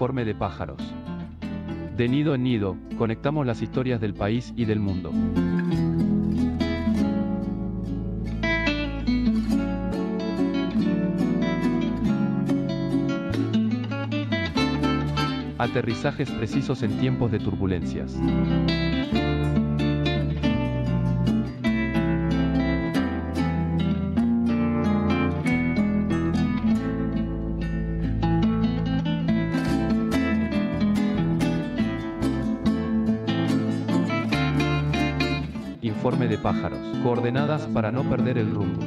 Informe de pájaros. De nido en nido, conectamos las historias del país y del mundo. Aterrizajes precisos en tiempos de turbulencias. Informe de pájaros. Coordenadas para no perder el rumbo.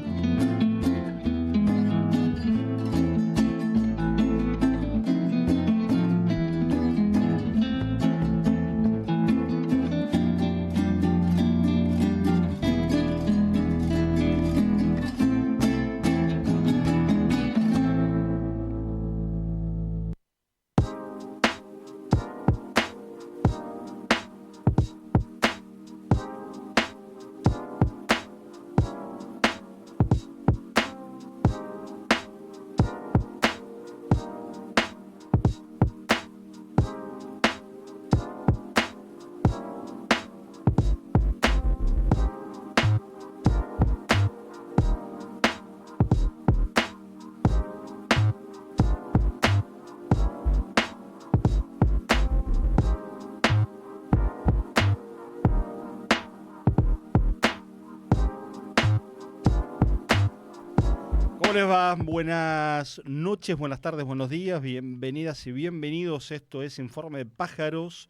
¿Cómo les va? Buenas noches, buenas tardes, buenos días, bienvenidas y bienvenidos. Esto es Informe de Pájaros,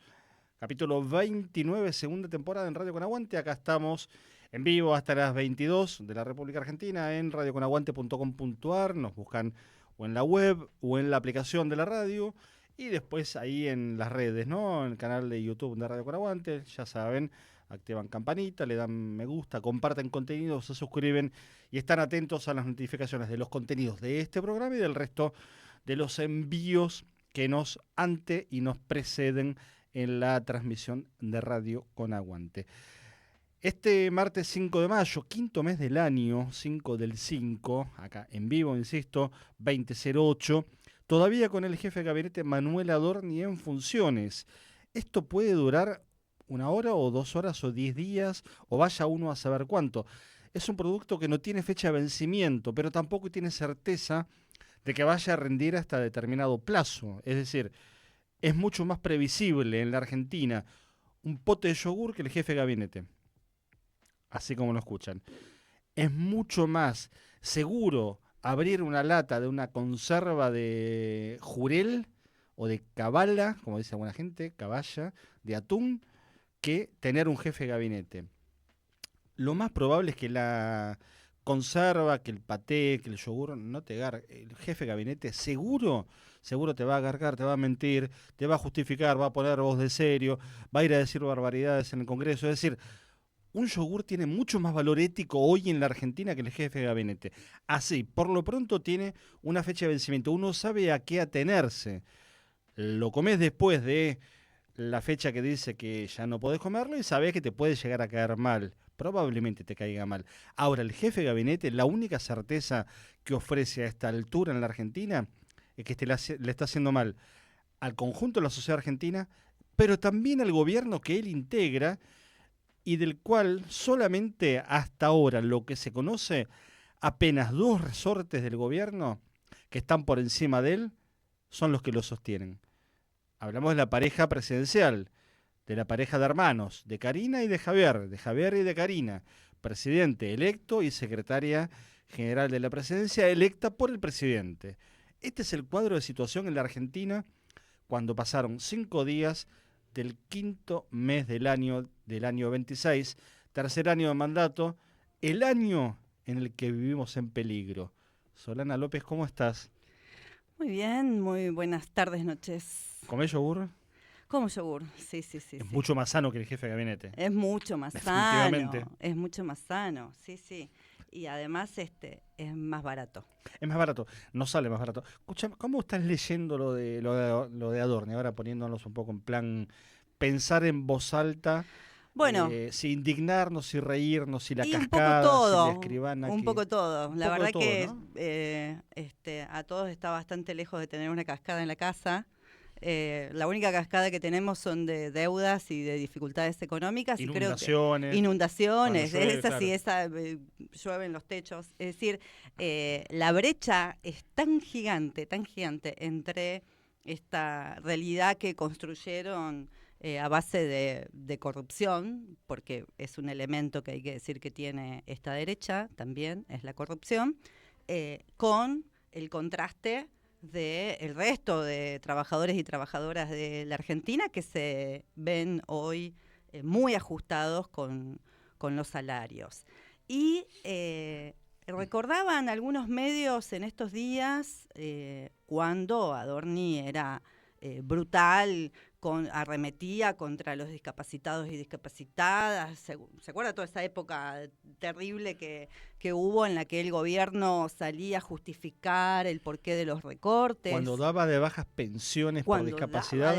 capítulo 29, segunda temporada en Radio Con Aguante. Acá estamos en vivo hasta las 22 de la República Argentina en radioconaguante.com.ar. Nos buscan o en la web o en la aplicación de la radio y después ahí en las redes, ¿no? En el canal de YouTube de Radio Con Aguante, ya saben. Activan campanita, le dan me gusta, comparten contenido, se suscriben y están atentos a las notificaciones de los contenidos de este programa y del resto de los envíos que nos ante y nos preceden en la transmisión de Radio Con Aguante. Este martes 5 de mayo, quinto mes del año, 5 del 5, acá en vivo, insisto, 2008, todavía con el jefe de gabinete Manuel Adorni en funciones. Esto puede durar 1 hora o 2 horas o 10 días o vaya uno a saber cuánto. Es un producto que no tiene fecha de vencimiento, pero tampoco tiene certeza de que vaya a rendir hasta determinado plazo. Es decir, es mucho más previsible en la Argentina un pote de yogur que el jefe de gabinete. Así como lo escuchan. Es mucho más seguro abrir una lata de una conserva de jurel o de cabala, como dice alguna gente, caballa, de atún, que tener un jefe de gabinete. Lo más probable es que la conserva, que el paté, que el yogur no te gargue. El jefe de gabinete seguro te va a gargar, te va a mentir, te va a justificar, va a poner voz de serio, va a ir a decir barbaridades en el Congreso. Es decir, un yogur tiene mucho más valor ético hoy en la Argentina que el jefe de gabinete. Así, por lo pronto tiene una fecha de vencimiento. Uno sabe a qué atenerse. Lo comes después de la fecha que dice que ya no podés comerlo y sabés que te puede llegar a caer mal. Probablemente te caiga mal. Ahora, el jefe de gabinete, la única certeza que ofrece a esta altura en la Argentina es que le está haciendo mal al conjunto de la sociedad argentina, pero también al gobierno que él integra y del cual solamente hasta ahora lo que se conoce, apenas 2 resortes del gobierno que están por encima de él son los que lo sostienen. Hablamos de la pareja presidencial, de la pareja de hermanos, de Karina y de Javier y de Karina, presidente electo y secretaria general de la presidencia electa por el presidente. Este es el cuadro de situación en la Argentina cuando pasaron 5 días del quinto mes del año 26, tercer año de mandato, el año en el que vivimos en peligro. Solana López, ¿cómo estás? Muy bien, muy buenas tardes, noches. ¿Comés yogur? Como yogur, sí. Es mucho más sano que el jefe de gabinete. Es mucho más sano. Es mucho más sano, sí. Y además es más barato. Es más barato, no sale más barato. Escucha, ¿cómo estás leyendo lo de Adorni? Ahora poniéndonos un poco en plan pensar en voz alta. Bueno, si indignarnos, si reírnos, si la cascada, un poco todo, si la escribana. Un poco todo. La verdad que ¿no? a todos está bastante lejos de tener una cascada en la casa. La única cascada que tenemos son de deudas y de dificultades económicas. Inundaciones. Inundaciones, llueve, esa sí, llueven los techos. Es decir, la brecha es tan gigante entre esta realidad que construyeron a base de corrupción, porque es un elemento que hay que decir que tiene esta derecha también, es la corrupción, con el contraste del resto de trabajadores y trabajadoras de la Argentina que se ven hoy muy ajustados con los salarios. Y recordaban algunos medios en estos días cuando Adorni era brutal, arremetía contra los discapacitados y discapacitadas. ¿Se acuerda toda esa época terrible que hubo en la que el gobierno salía a justificar el porqué de los recortes? Cuando daba de bajas pensiones por discapacidad,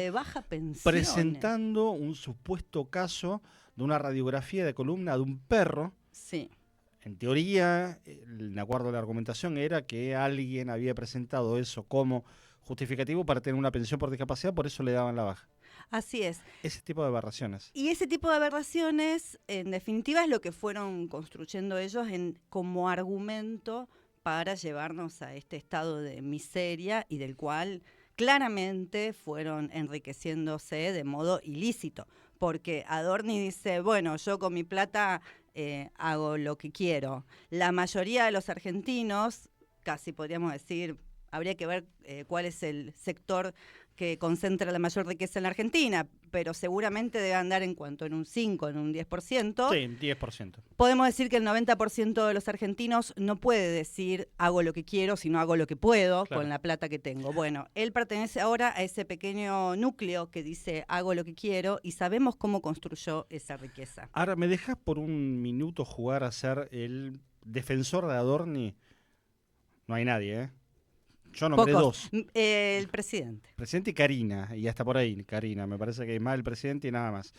presentando un supuesto caso de una radiografía de columna de un perro. Sí. En teoría, de acuerdo a la argumentación, era que alguien había presentado eso como justificativo para tener una pensión por discapacidad, por eso le daban la baja. Así es. Ese tipo de aberraciones. Y ese tipo de aberraciones, en definitiva, es lo que fueron construyendo ellos como argumento para llevarnos a este estado de miseria y del cual claramente fueron enriqueciéndose de modo ilícito. Porque Adorni dice, bueno, yo con mi plata hago lo que quiero. La mayoría de los argentinos, casi podríamos decir, habría que ver cuál es el sector que concentra la mayor riqueza en la Argentina, pero seguramente debe andar en un 5, en un 10%. Sí, 10%. Podemos decir que el 90% de los argentinos no puede decir hago lo que quiero, sino hago lo que puedo con la plata que tengo. Bueno, él pertenece ahora a ese pequeño núcleo que dice hago lo que quiero y sabemos cómo construyó esa riqueza. Ahora, ¿me dejas por un minuto jugar a ser el defensor de Adorni? No hay nadie, ¿eh? Yo nombré dos. El presidente. Presidente y Karina, y hasta por ahí, Karina. Me parece que es más el presidente y nada más.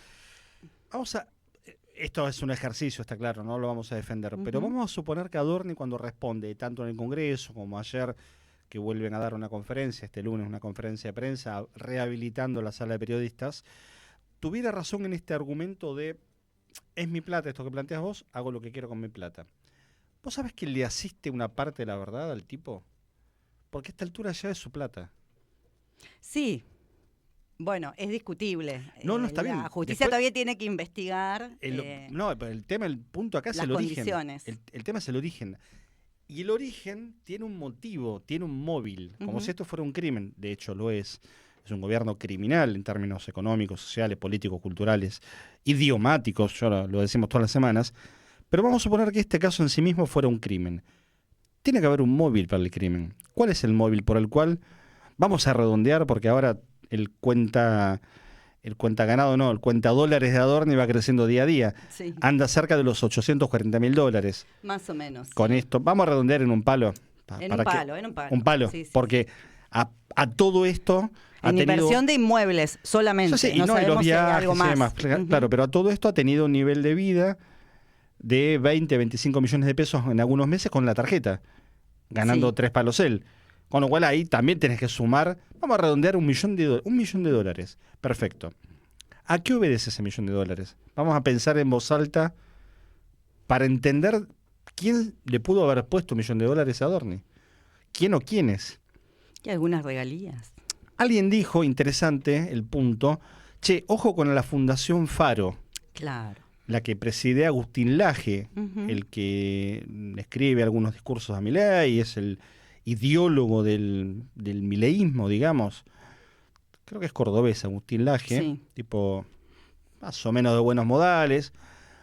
Esto es un ejercicio, está claro, no lo vamos a defender, pero vamos a suponer que Adorni cuando responde, tanto en el Congreso como ayer, que vuelven a dar una conferencia, este lunes una conferencia de prensa, rehabilitando la sala de periodistas, tuviera razón en este argumento de, es mi plata, esto que planteas vos, hago lo que quiero con mi plata. ¿Vos sabés que le asiste una parte de la verdad al tipo? Porque a esta altura ya es su plata. Sí. Bueno, es discutible. No, está bien. La justicia todavía tiene que investigar. Pero el punto acá es el origen. El tema es el origen. Y el origen tiene un motivo, tiene un móvil. Como si esto fuera un crimen. De hecho, lo es. Es un gobierno criminal en términos económicos, sociales, políticos, culturales, idiomáticos, ya lo decimos todas las semanas. Pero vamos a suponer que este caso en sí mismo fuera un crimen. Tiene que haber un móvil para el crimen. ¿Cuál es el móvil por el cual vamos a redondear? Porque ahora el cuenta dólares de Adorni va creciendo día a día. Sí. Anda cerca de los $840.000. Más o menos. Con esto, vamos a redondear en un palo. En un palo. Un palo, sí, porque a todo esto en inversión de inmuebles solamente. Sí, no sabemos los viajes, si hay algo más. Y demás. Claro, pero a todo esto ha tenido un nivel de vida de 20, 25 millones de pesos en algunos meses con la tarjeta, ganando 3 palos él. Con lo cual ahí también tenés que sumar, vamos a redondear $1 millón. Perfecto. ¿A qué obedece ese $1 millón? Vamos a pensar en voz alta para entender quién le pudo haber puesto $1 millón a Adorni. ¿Quién o quiénes? Y algunas regalías. Alguien dijo, interesante el punto, ojo con la Fundación Faro. Claro. La que preside Agustín Laje, el que escribe algunos discursos a Milei, es el ideólogo del mileísmo, digamos. Creo que es cordobés Agustín Laje, tipo más o menos de buenos modales,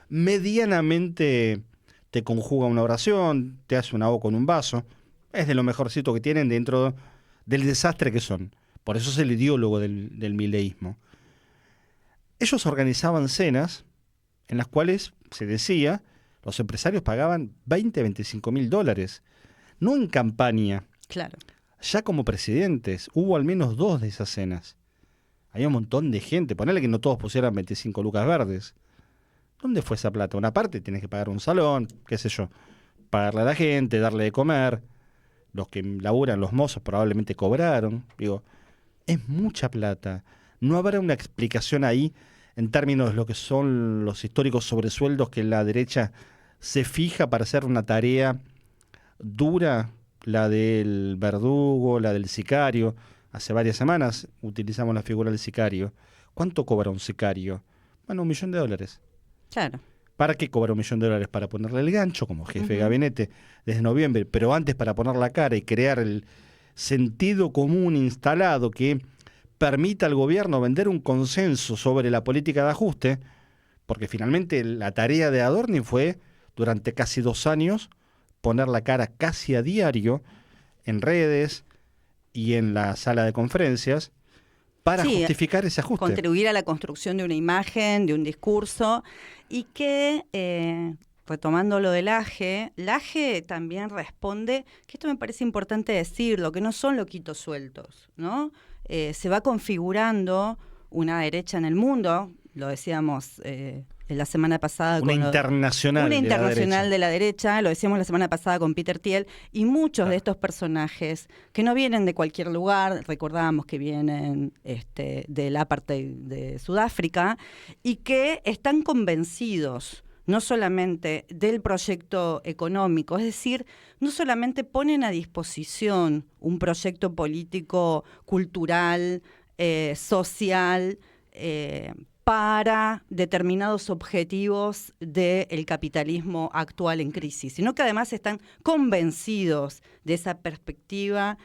medianamente te conjuga una oración, te hace una O con un vaso, es de lo mejorcito que tienen dentro del desastre que son. Por eso es el ideólogo del mileísmo. Ellos organizaban cenas en las cuales se decía, los empresarios pagaban $20-25.000, no en campaña. Claro. Ya como presidentes, hubo al menos 2 de esas cenas. Había un montón de gente, ponele que no todos pusieran 25 lucas verdes. ¿Dónde fue esa plata? Una parte tienes que pagar un salón, qué sé yo, pagarle a la gente, darle de comer. Los que laburan, los mozos, probablemente cobraron. Digo, Es mucha plata. ¿No habrá una explicación ahí en términos de lo que son los históricos sobresueldos que la derecha se fija para hacer una tarea dura, la del verdugo, la del sicario? Hace varias semanas utilizamos la figura del sicario. ¿Cuánto cobra un sicario? Bueno, $1.000.000. Claro. ¿Para qué cobra $1.000.000? Para ponerle el gancho como jefe de gabinete desde noviembre, pero antes para poner la cara y crear el sentido común instalado que permita al gobierno vender un consenso sobre la política de ajuste, porque finalmente la tarea de Adorni fue, durante casi 2 años, poner la cara casi a diario en redes y en la sala de conferencias para Sí, justificar ese ajuste. contribuir a la construcción de una imagen, de un discurso, y que, retomando lo del AGE, la AGE también responde, que esto me parece importante decirlo, que no son loquitos sueltos, ¿no? Se va configurando una derecha en el mundo, lo decíamos la semana pasada Una con internacional. una de la internacional derecha. de la derecha, lo decíamos la semana pasada con Peter Thiel, y muchos de estos personajes que no vienen de cualquier lugar, recordábamos que vienen del apartheid de Sudáfrica, y que están convencidos no solamente del proyecto económico, es decir, no solamente ponen a disposición un proyecto político, cultural, social, para determinados objetivos del capitalismo actual en crisis, sino que además están convencidos de esa perspectiva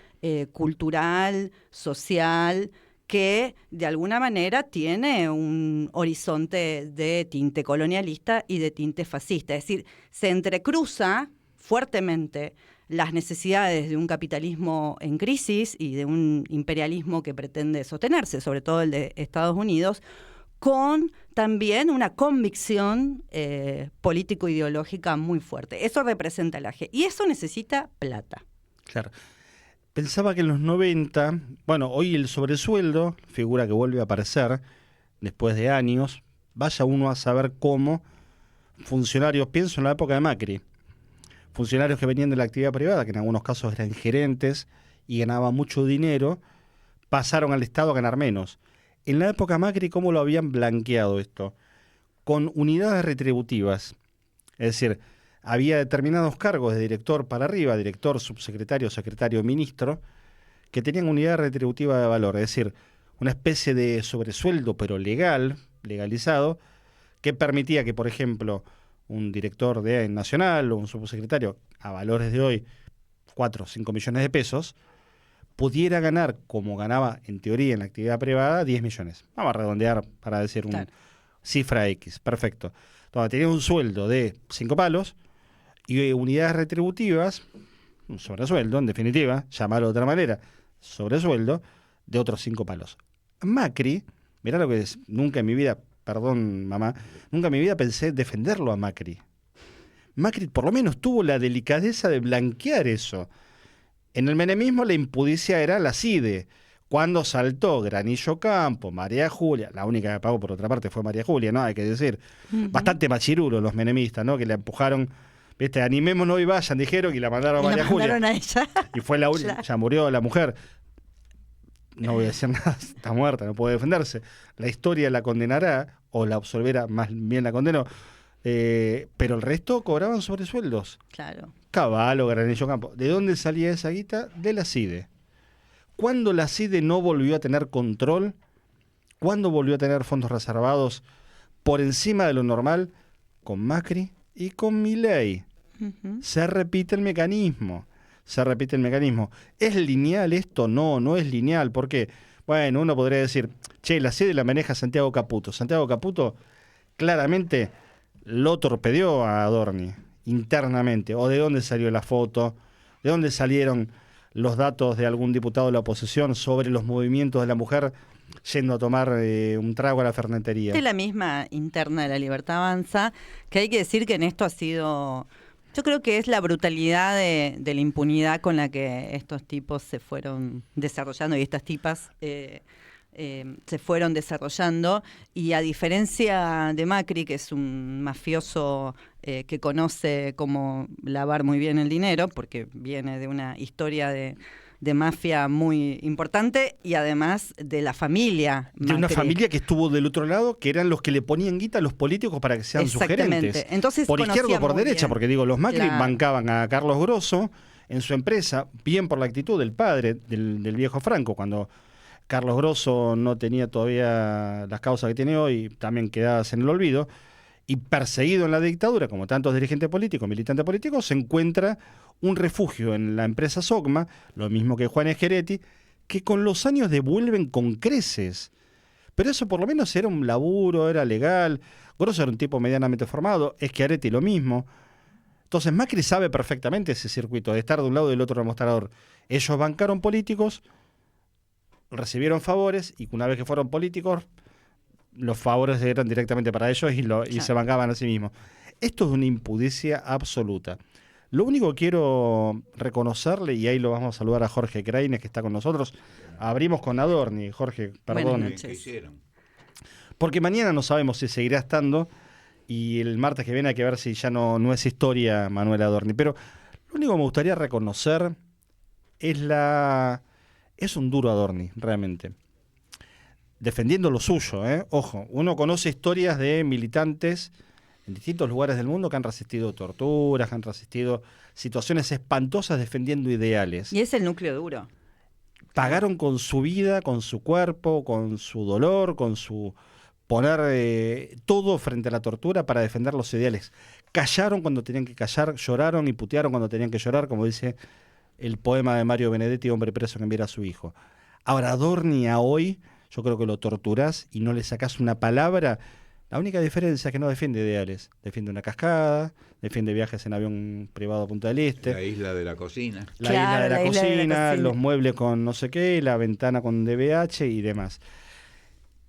cultural, social, que de alguna manera tiene un horizonte de tinte colonialista y de tinte fascista. Es decir, se entrecruza fuertemente las necesidades de un capitalismo en crisis y de un imperialismo que pretende sostenerse, sobre todo el de Estados Unidos, con también una convicción político-ideológica muy fuerte. Eso representa el AGE. Y eso necesita plata. Claro. Pensaba que en los 90, bueno, hoy el sobresueldo, figura que vuelve a aparecer después de años, vaya uno a saber cómo funcionarios, pienso en la época de Macri, funcionarios que venían de la actividad privada, que en algunos casos eran gerentes y ganaban mucho dinero, pasaron al Estado a ganar menos. En la época Macri, ¿cómo lo habían blanqueado esto? Con unidades retributivas. Es decir, había determinados cargos de director para arriba, director, subsecretario, secretario, ministro, que tenían unidad retributiva de valor. Es decir, una especie de sobresueldo, pero legalizado, que permitía que, por ejemplo, un director de nacional o un subsecretario, a valores de hoy, 4 o 5 millones de pesos, pudiera ganar, como ganaba en teoría en la actividad privada, 10 millones. Vamos a redondear para decir una cifra X. Perfecto. Entonces, tenía un sueldo de 5 palos y unidades retributivas, un sobresueldo, en definitiva, llamarlo de otra manera, sobresueldo, de otros 5 palos. Macri, mirá lo que es, nunca en mi vida, perdón mamá, nunca en mi vida pensé defenderlo a Macri. Macri por lo menos tuvo la delicadeza de blanquear eso. En el menemismo la impudicia era la CIDE. Cuando saltó Granillo Campo, María Julia, la única que pagó por otra parte fue María Julia, ¿no? Hay que decir. Bastante machirulos los menemistas, ¿no? Que la empujaron, ¿viste? Animémonos y vayan, dijeron, y la mandaron a María Julia. A ella. Y fue la única, ya murió la mujer. No voy a decir nada, está muerta, no puede defenderse. La historia la condenará, o la absolverá, más bien la condenó. Pero el resto cobraban sobresueldos. Claro. Caballo, Granillo Campo. ¿De dónde salía esa guita? De la CIDE. ¿Cuándo la CIDE no volvió a tener control? ¿Cuándo volvió a tener fondos reservados por encima de lo normal? Con Macri y con Milei. Se repite el mecanismo. ¿Es lineal esto? No, no es lineal. ¿Por qué? Bueno, uno podría decir, che, la CIDE la maneja Santiago Caputo. Santiago Caputo claramente lo torpedeó a Adorni internamente. ¿O de dónde salió la foto? ¿De dónde salieron los datos de algún diputado de la oposición sobre los movimientos de la mujer yendo a tomar un trago a la fernetería? Es la misma interna de La Libertad Avanza, que hay que decir que en esto ha sido... Yo creo que es la brutalidad de la impunidad con la que estos tipos se fueron desarrollando y estas tipas se fueron desarrollando, y a diferencia de Macri, que es un mafioso que conoce cómo lavar muy bien el dinero, porque viene de una historia de de mafia muy importante y además de la familia De una Macri. familia que estuvo del otro lado, que eran los que le ponían guita a los políticos para que sean Exactamente. sugerentes. Entonces, Por izquierda o por muy derecha, bien. porque digo, los Macri Claro. bancaban a Carlos Grosso en su empresa, bien por la actitud del padre, del viejo Franco, cuando Carlos Grosso no tenía todavía las causas que tiene hoy, también quedadas en el olvido, y perseguido en la dictadura, como tantos dirigentes políticos, militantes políticos, se encuentra un refugio en la empresa Sogma, lo mismo que Juan Schiaretti, que con los años devuelven con creces. Pero eso por lo menos era un laburo, era legal. Grosso era un tipo medianamente formado, Schiaretti lo mismo. Entonces Macri sabe perfectamente ese circuito, de estar de un lado y del otro del mostrador. Ellos bancaron políticos, recibieron favores, y una vez que fueron políticos, los favores eran directamente para ellos y se bancaban a sí mismos. Esto es una impudicia absoluta. Lo único que quiero reconocerle, y ahí lo vamos a saludar a Jorge Kraines, que está con nosotros. Abrimos con Adorni, Jorge, Buenas perdón. noches. Porque mañana no sabemos si seguirá estando, y el martes que viene hay que ver si ya no es historia Manuel Adorni. Pero lo único que me gustaría reconocer es un duro Adorni, realmente. Defendiendo lo suyo, ¿eh? Ojo, uno conoce historias de militantes en distintos lugares del mundo que han resistido torturas, que han resistido situaciones espantosas defendiendo ideales. Y es el núcleo duro. Pagaron con su vida, con su cuerpo, con su dolor, con su poner todo frente a la tortura para defender los ideales. Callaron cuando tenían que callar, lloraron y putearon cuando tenían que llorar, como dice el poema de Mario Benedetti, Hombre preso que enviara a su hijo. Ahora, Adorni a hoy, yo creo que lo torturás y no le sacás una palabra. La única diferencia es que no defiende ideales. Defiende una cascada, defiende viajes en avión privado a Punta del Este. La isla de la cocina. La Claro, isla de la la isla de la cocina, cocina. los muebles con no sé qué, la ventana con DBH y demás.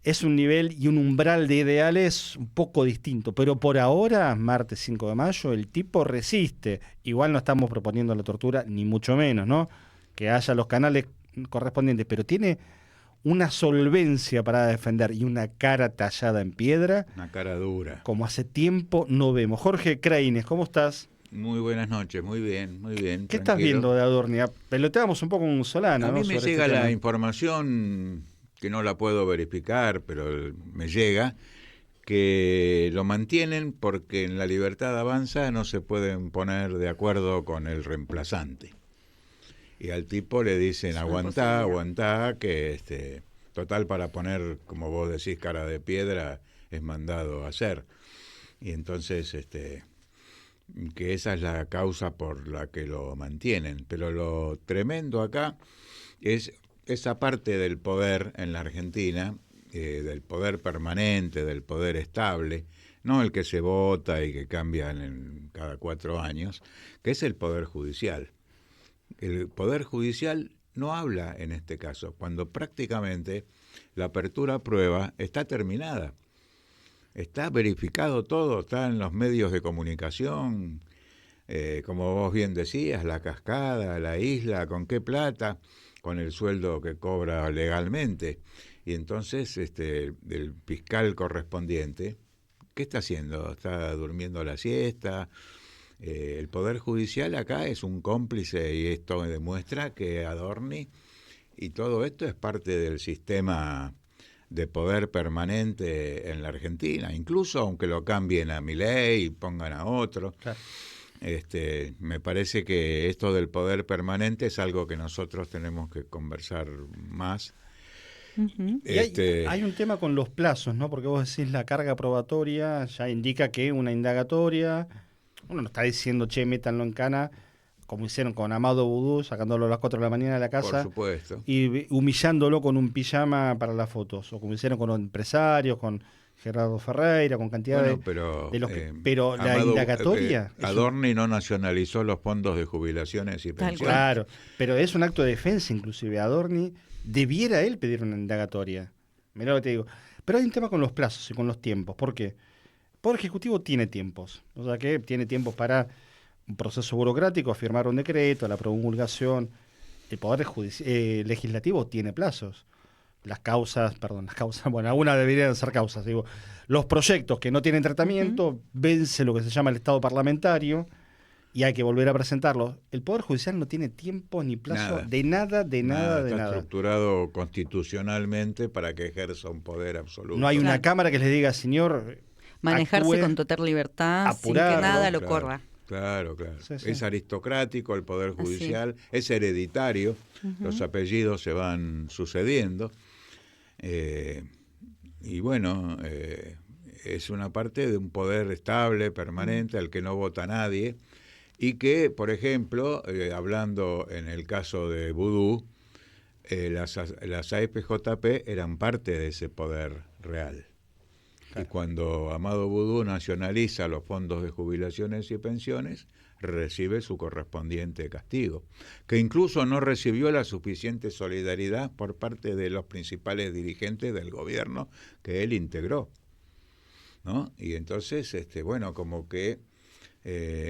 Es un nivel y un umbral de ideales un poco distinto, pero por ahora, martes 5 de mayo, el tipo resiste. Igual no estamos proponiendo la tortura, ni mucho menos, ¿no? Que haya los canales correspondientes, pero tiene una solvencia para defender y una cara tallada en piedra, Una cara dura. como hace tiempo no vemos. Jorge Kraines, ¿cómo estás? Muy buenas noches, muy bien, muy bien. ¿Qué estás tranquilo. viendo de Adorni? Peloteamos un poco con Solana, A ¿no? mí me sobre llega este la tema. información, que no la puedo verificar, pero me llega, que lo mantienen porque en la Libertad Avanza no se pueden poner de acuerdo con el reemplazante. Y al tipo le dicen, Es una aguantá, posibilidad. aguantá, que total para poner, como vos decís, cara de piedra, es mandado a hacer. Y entonces, que esa es la causa por la que lo mantienen. Pero lo tremendo acá es esa parte del poder en la Argentina, del poder permanente, del poder estable, no el que se vota y que cambia cada 4 años, que es el poder judicial. El poder judicial no habla en este caso, cuando prácticamente la apertura a prueba está terminada. Está verificado todo, está en los medios de comunicación, como vos bien decías, la cascada, la isla, con qué plata, con el sueldo que cobra legalmente. Y entonces el fiscal correspondiente, ¿qué está haciendo? ¿Está durmiendo la siesta? El Poder Judicial acá es un cómplice, y esto demuestra que Adorni y todo esto es parte del sistema de poder permanente en la Argentina, incluso aunque lo cambien a Milei y pongan a otro. Claro. Me parece que esto del poder permanente es algo que nosotros tenemos que conversar más. Ujú. Y hay un tema con los plazos, ¿no? Porque vos decís la carga probatoria ya indica que una indagatoria, uno no está diciendo, che, métanlo en cana, como hicieron con Amado Vudú, sacándolo a las 4 de la mañana de la Por casa supuesto. y humillándolo con un pijama para las fotos, o como hicieron con los empresarios, con Gerardo Ferreira, con cantidad Bueno, pero la indagatoria es un- Adorni no nacionalizó los fondos de jubilaciones y Tal pensiones. cual. Claro, pero es un acto de defensa inclusive. Adorni debiera él pedir una indagatoria. Mirá lo que te digo. Pero hay un tema con los plazos y con los tiempos. ¿Por qué? El Poder Ejecutivo tiene tiempos. O sea que tiene tiempos para un proceso burocrático, firmar un decreto, la promulgación. El Poder Legislativo tiene plazos. Las causas, bueno, algunas deberían ser causas. Digo, los proyectos que no tienen tratamiento, vence lo que se llama el estado parlamentario y hay que volver a presentarlo. El Poder Judicial no tiene tiempo ni plazo de nada. Está estructurado constitucionalmente para que ejerza un poder absoluto. No hay una cámara que les diga, señor, manejarse actúe, con total libertad, apurarlo, sin que nada lo claro, corra. Claro. Sí. Es aristocrático el Poder Judicial, es hereditario, los apellidos se van sucediendo. Y bueno, es una parte de un poder estable, permanente, al que no vota nadie, y que, por ejemplo, hablando en el caso de Vudú, las AFJP eran parte de ese poder real. Claro. Y cuando Amado Vudú nacionaliza los fondos de jubilaciones y pensiones, recibe su correspondiente castigo, que incluso no recibió la suficiente solidaridad por parte de los principales dirigentes del gobierno que él integró, ¿no? Y entonces, bueno, como que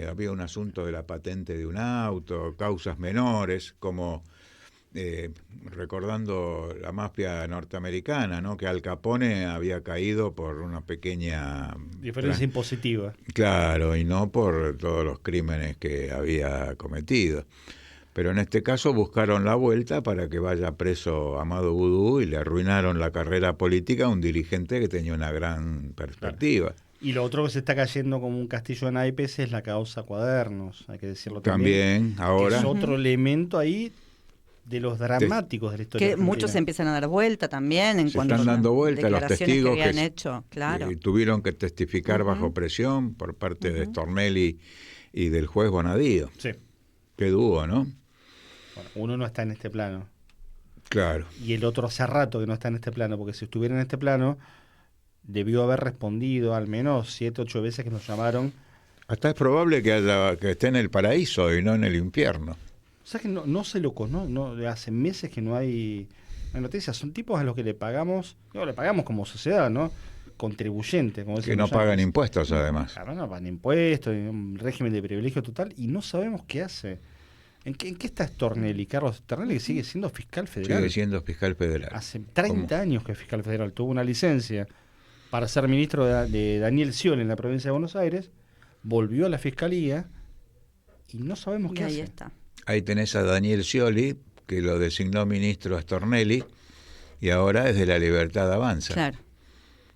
había un asunto de la patente de un auto, causas menores, como recordando la mafia norteamericana, ¿no? Que Al Capone había caído por una pequeña diferencia impositiva. Claro, y no por todos los crímenes que había cometido. Pero en este caso buscaron la vuelta para que vaya preso Amado Vudú y le arruinaron la carrera política a un dirigente que tenía una gran perspectiva. Claro. Y lo otro que se está cayendo como un castillo de naipes es la causa Cuadernos, hay que decirlo también. Ahora. Que es otro elemento ahí de los dramáticos de la historia que argentina. Muchos se empiezan a dar vuelta también en cuanto están dando vuelta los testigos que habían hecho, claro. Tuvieron que testificar bajo presión por parte de Stornelli y del juez Bonadío. Sí. Qué dúo, ¿no? Bueno, uno no está en este plano. Claro. Y el otro hace rato que no está en este plano, porque si estuviera en este plano debió haber respondido al menos 7, 8 veces que nos llamaron. Hasta es probable que esté en el paraíso y no en el infierno. O sea que no se lo conoce, no, hace meses que no hay noticias. Son tipos a los que le pagamos como sociedad, ¿no? Contribuyentes. Como que no pagan impuestos, además. Claro, no pagan impuestos, un régimen de privilegio total, y no sabemos qué hace. ¿En qué está Stornelli, Carlos? Stornelli que sigue siendo fiscal federal. Sigue siendo fiscal federal. Hace 30 años que es fiscal federal. Tuvo una licencia para ser ministro de Daniel Scioli en la provincia de Buenos Aires, volvió a la fiscalía y no sabemos qué hace. Ahí está. Ahí tenés a Daniel Scioli, que lo designó ministro a Stornelli, y ahora es de La Libertad Avanza. Claro.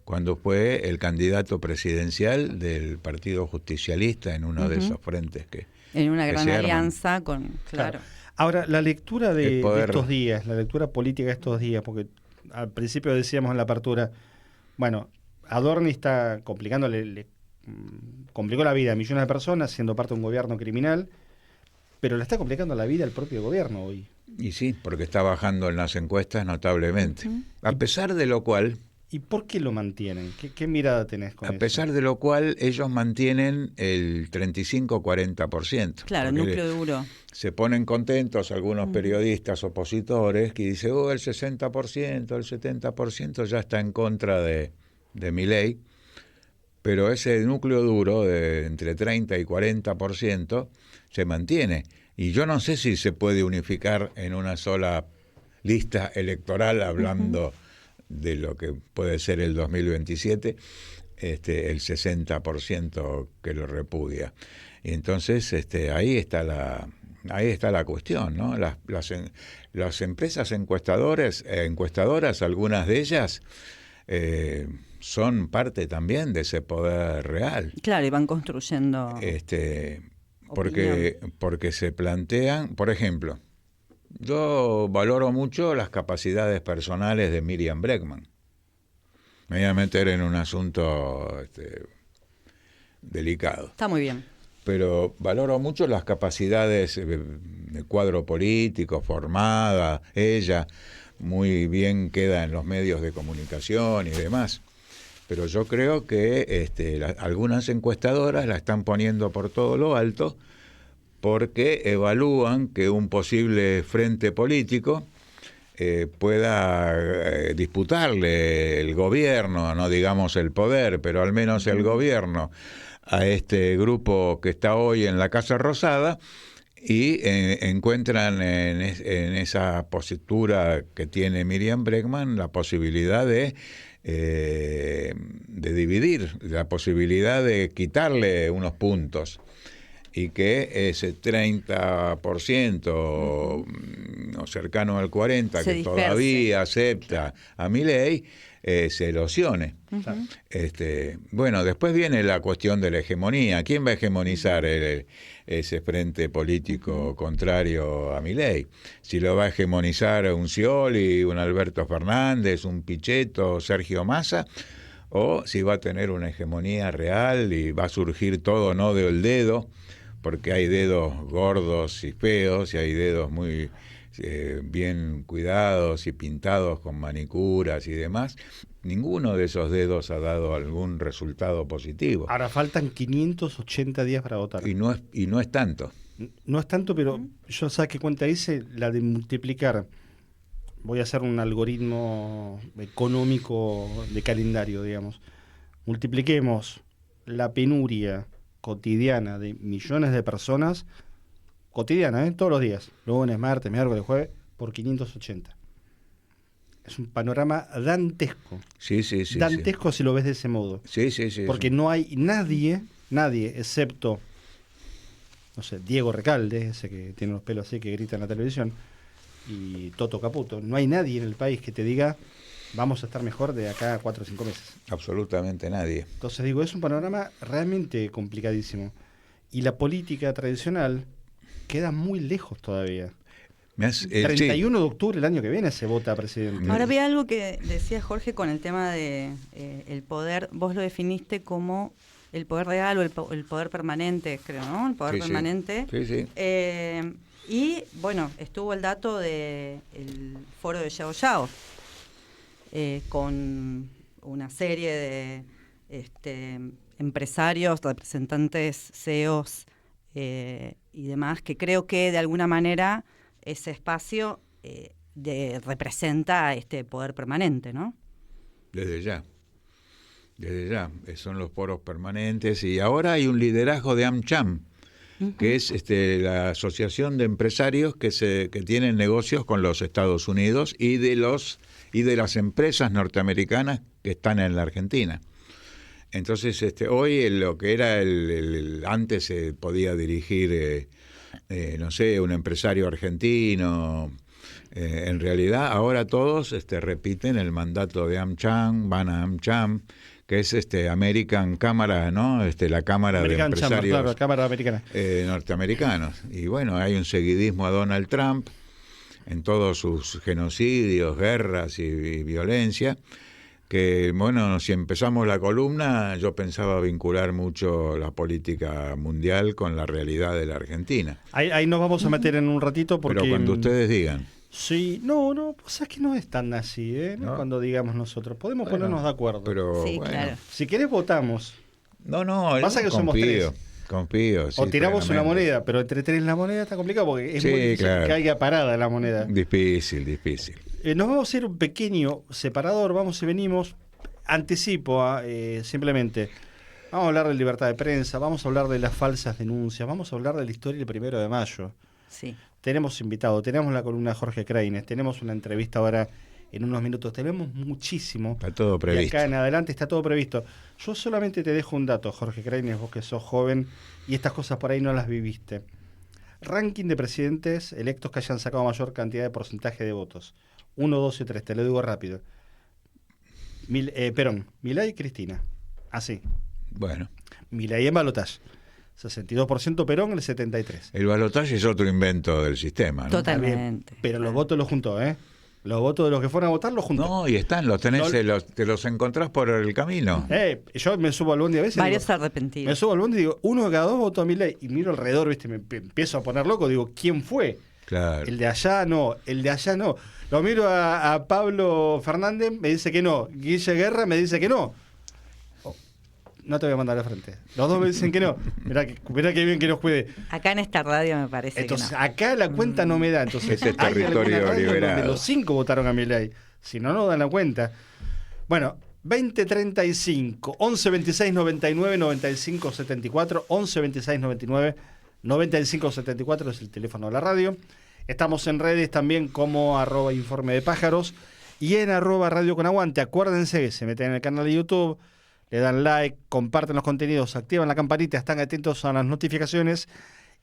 Cuando fue el candidato presidencial del Partido Justicialista en uno de esos frentes que en una gran se alianza con... Claro. Ahora, la lectura de estos días, la lectura política de estos días, porque al principio decíamos en la apertura, bueno, Adorni está le complicó la vida a millones de personas siendo parte de un gobierno criminal, pero le está complicando la vida al propio gobierno hoy. Y sí, porque está bajando en las encuestas notablemente. A pesar de lo cual... ¿Y por qué lo mantienen? ¿Qué mirada tenés con eso? A pesar de lo cual, ellos mantienen el 35-40%. Claro, el núcleo duro. Se ponen contentos algunos periodistas opositores que dicen, el 60%, el 70% ya está en contra de Milei, pero ese núcleo duro de entre 30 y 40% se mantiene. Y yo no sé si se puede unificar en una sola lista electoral hablando de lo que puede ser el 2027, el 60% que lo repudia. Y entonces ahí está la cuestión, ¿no? Las empresas encuestadoras, algunas de ellas son parte también de ese poder real. Claro, y van construyendo porque se plantean, por ejemplo, yo valoro mucho las capacidades personales de Miriam Bregman. Me voy a meter en un asunto delicado. Está muy bien. Pero valoro mucho las capacidades de cuadro político, formada, ella muy bien queda en los medios de comunicación y demás. Pero yo creo que algunas encuestadoras la están poniendo por todo lo alto porque evalúan que un posible frente político pueda disputarle el gobierno, no digamos el poder, pero al menos el gobierno, a este grupo que está hoy en la Casa Rosada, y encuentran en esa postura que tiene Miriam Bregman la posibilidad de dividir, la posibilidad de quitarle unos puntos. y que ese 30% o cercano al 40% Se que disperse. todavía acepta a Milei, se erosione. Ujú. Bueno, después viene la cuestión de la hegemonía. ¿Quién va a hegemonizar ese frente político contrario a Milei? Si lo va a hegemonizar un Scioli, un Alberto Fernández, un Pichetto, Sergio Massa, o si va a tener una hegemonía real y va a surgir todo no del dedo, porque hay dedos gordos y feos y hay dedos muy bien cuidados y pintados con manicuras y demás. Ninguno de esos dedos ha dado algún resultado positivo. Ahora faltan 580 días para votar. Y no es tanto. No es tanto, pero yo sabes qué cuenta hice, la de multiplicar. Voy a hacer un algoritmo económico de calendario, digamos. Multipliquemos la penuria cotidiana de millones de personas, cotidiana, todos los días, lunes, martes, miércoles, jueves, por 580. Es un panorama dantesco. Sí. Dantesco si lo ves de ese modo. Sí. Porque no hay nadie, excepto, no sé, Diego Recalde, ese que tiene los pelos así, que grita en la televisión, y Toto Caputo. No hay nadie en el país que te diga vamos a estar mejor de acá a 4 o 5 meses. Absolutamente nadie. Entonces digo, es un panorama realmente complicadísimo. Y la política tradicional queda muy lejos todavía. 31 de octubre el año que viene se vota presidente. Ahora vi algo que decía Jorge con el tema de el poder. Vos lo definiste como el poder real o el poder permanente, creo, ¿no? El poder permanente. Sí. Y bueno, estuvo el dato del foro de Yao Yao, con una serie de empresarios, representantes, CEOs y demás, que creo que de alguna manera ese espacio representa este poder permanente, ¿no? Desde ya, son los foros permanentes y ahora hay un liderazgo de AmCham, que es la asociación de empresarios que tienen negocios con los Estados Unidos y de las empresas norteamericanas que están en la Argentina. Entonces, hoy lo que era antes se podía dirigir, no sé, un empresario argentino. En realidad, ahora todos repiten el mandato de AmCham, van a AmCham, que es American Cámara, ¿no? La Cámara American de Empresarios, Chamber, claro, Cámara Americana. Norteamericanos. Y bueno, hay un seguidismo a Donald Trump en todos sus genocidios, guerras y violencia, que bueno, si empezamos la columna, yo pensaba vincular mucho la política mundial con la realidad de la Argentina. Ahí nos vamos a meter en un ratito porque... Pero cuando ustedes digan. Sí, no, pues es que no es tan así, ¿no? Cuando digamos nosotros. Podemos ponernos de acuerdo. Pero, Sí, claro. Si querés votamos. No, Pasa que somos tres. Confío. O tiramos una moneda, pero entre tres la moneda está complicado porque es muy difícil que caiga parada la moneda. Difícil. Nos vamos a hacer un pequeño separador, vamos y venimos. Anticipo, simplemente. Vamos a hablar de libertad de prensa, vamos a hablar de las falsas denuncias, vamos a hablar de la historia del 1 de mayo. Sí. Tenemos invitados, tenemos la columna de Jorge Kreines, tenemos una entrevista ahora en unos minutos, tenemos muchísimo. Está todo previsto. Y acá en adelante está todo previsto. Yo solamente te dejo un dato, Jorge Kreines, vos que sos joven y estas cosas por ahí no las viviste. Ranking de presidentes electos que hayan sacado mayor cantidad de porcentaje de votos. 1, 2 y 3, te lo digo rápido. Perón, Milei y Cristina. Así. Bueno. Milei en balotaje. 62% Perón, el 73%. El balotaje es otro invento del sistema, ¿no? Totalmente. Pero los votos los juntó, Los votos de los que fueron a votar los juntó. No, y están, los tenés, te los encontrás por el camino. Yo me subo al bondi a veces. Varios digo, arrepentidos. Me subo al bondi y digo, uno de cada dos votó a Milei. Y miro alrededor, ¿viste? Me empiezo a poner loco. Digo, ¿quién fue? Claro. El de allá no. Lo miro a Pablo Fernández, me dice que no. Guille Guerra me dice que no. No te voy a mandar a la frente. Los dos me dicen que no. Mirá que bien que nos cuide. Acá en esta radio me parece Entonces, que no. acá la cuenta no me da. Entonces, Ese es hay territorio alguna radio liberado. donde los 5 votaron a Milei. Si no, no dan la cuenta. Bueno, 2035, 11 26 99 95 74, 11 26 99 95 74 es el teléfono de la radio. Estamos en redes también como @informe de pájaros y en @radio con aguante. Acuérdense que se meten en el canal de YouTube, le dan like, comparten los contenidos, activan la campanita, están atentos a las notificaciones.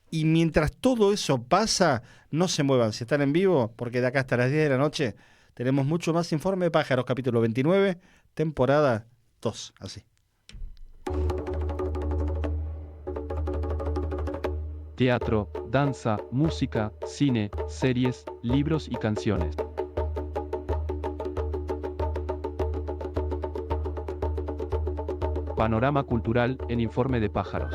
Y mientras todo eso pasa, no se muevan. Si están en vivo, porque de acá hasta las 10 de la noche tenemos mucho más Informe de Pájaros, capítulo 29, temporada 2. Así. Teatro, danza, música, cine, series, libros y canciones. Panorama cultural en Informe de Pájaros.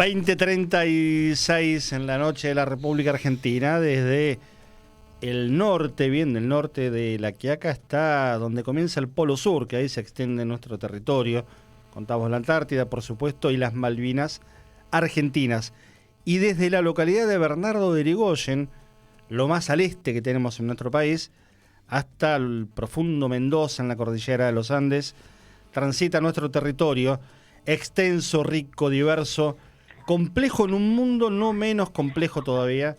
...20:36 en la noche de la República Argentina... ...desde el norte, bien del norte de La Quiaca... ...está donde comienza el Polo Sur... ...que ahí se extiende nuestro territorio... ...contamos la Antártida, por supuesto... ...y las Malvinas argentinas... ...y desde la localidad de Bernardo de Irigoyen... ...lo más al este que tenemos en nuestro país... ...hasta el profundo Mendoza... ...en la cordillera de los Andes... ...transita nuestro territorio... ...extenso, rico, diverso... complejo en un mundo no menos complejo todavía,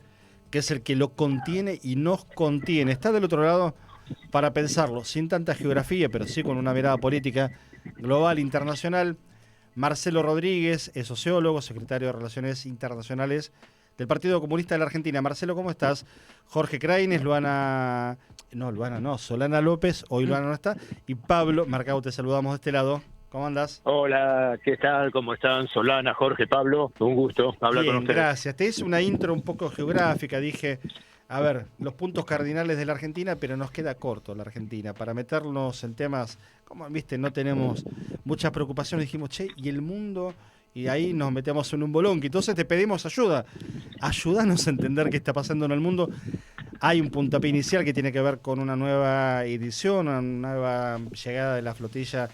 que es el que lo contiene y nos contiene. Está del otro lado para pensarlo, sin tanta geografía, pero sí con una mirada política global, internacional. Marcelo Rodríguez es sociólogo, secretario de Relaciones Internacionales del Partido Comunista de la Argentina. Marcelo, ¿cómo estás? Jorge Craines, Solana López, hoy Luana no está, y Pablo Mercado, te saludamos de este lado. ¿Cómo andás? Hola, ¿qué tal? ¿Cómo están? Solana, Jorge, Pablo, un gusto hablar con ustedes. Gracias. Te hice una intro un poco geográfica, dije, a ver, los puntos cardinales de la Argentina, pero nos queda corto la Argentina. Para meternos en temas, como viste, no tenemos muchas preocupaciones, dijimos, che, ¿y el mundo? Y ahí nos metemos en un bolonqui. Entonces te pedimos ayuda. Ayúdanos a entender qué está pasando en el mundo. Hay un puntapié inicial que tiene que ver con una nueva edición, una nueva llegada de la flotilla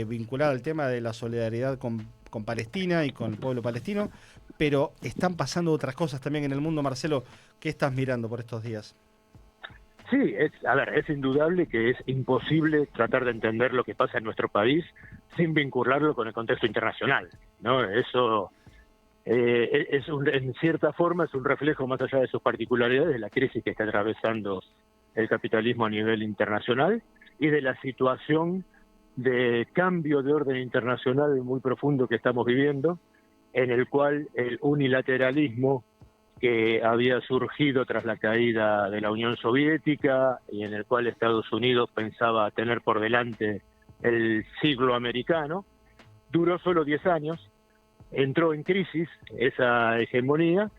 vinculada al tema de la solidaridad con Palestina y con el pueblo palestino, pero están pasando otras cosas también en el mundo. Marcelo, ¿qué estás mirando por estos días? Sí, es indudable que es imposible tratar de entender lo que pasa en nuestro país sin vincularlo con el contexto internacional, ¿no? Eso en cierta forma es un reflejo, más allá de sus particularidades, de la crisis que está atravesando el capitalismo a nivel internacional y de la situación de cambio de orden internacional muy profundo que estamos viviendo, en el cual el unilateralismo que había surgido tras la caída de la Unión Soviética y en el cual Estados Unidos pensaba tener por delante el siglo americano, duró solo 10 años, entró en crisis esa hegemonía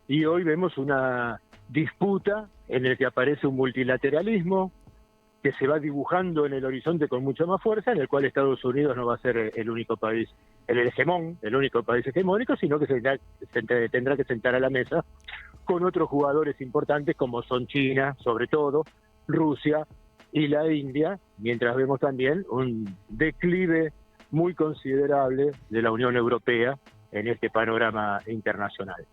y hoy vemos una disputa en la que aparece un multilateralismo que se va dibujando en el horizonte con mucha más fuerza, en el cual Estados Unidos no va a ser el único país, el único país hegemónico, sino que tendrá que sentar a la mesa con otros jugadores importantes como son China, sobre todo, Rusia y la India, mientras vemos también un declive muy considerable de la Unión Europea en este panorama internacional.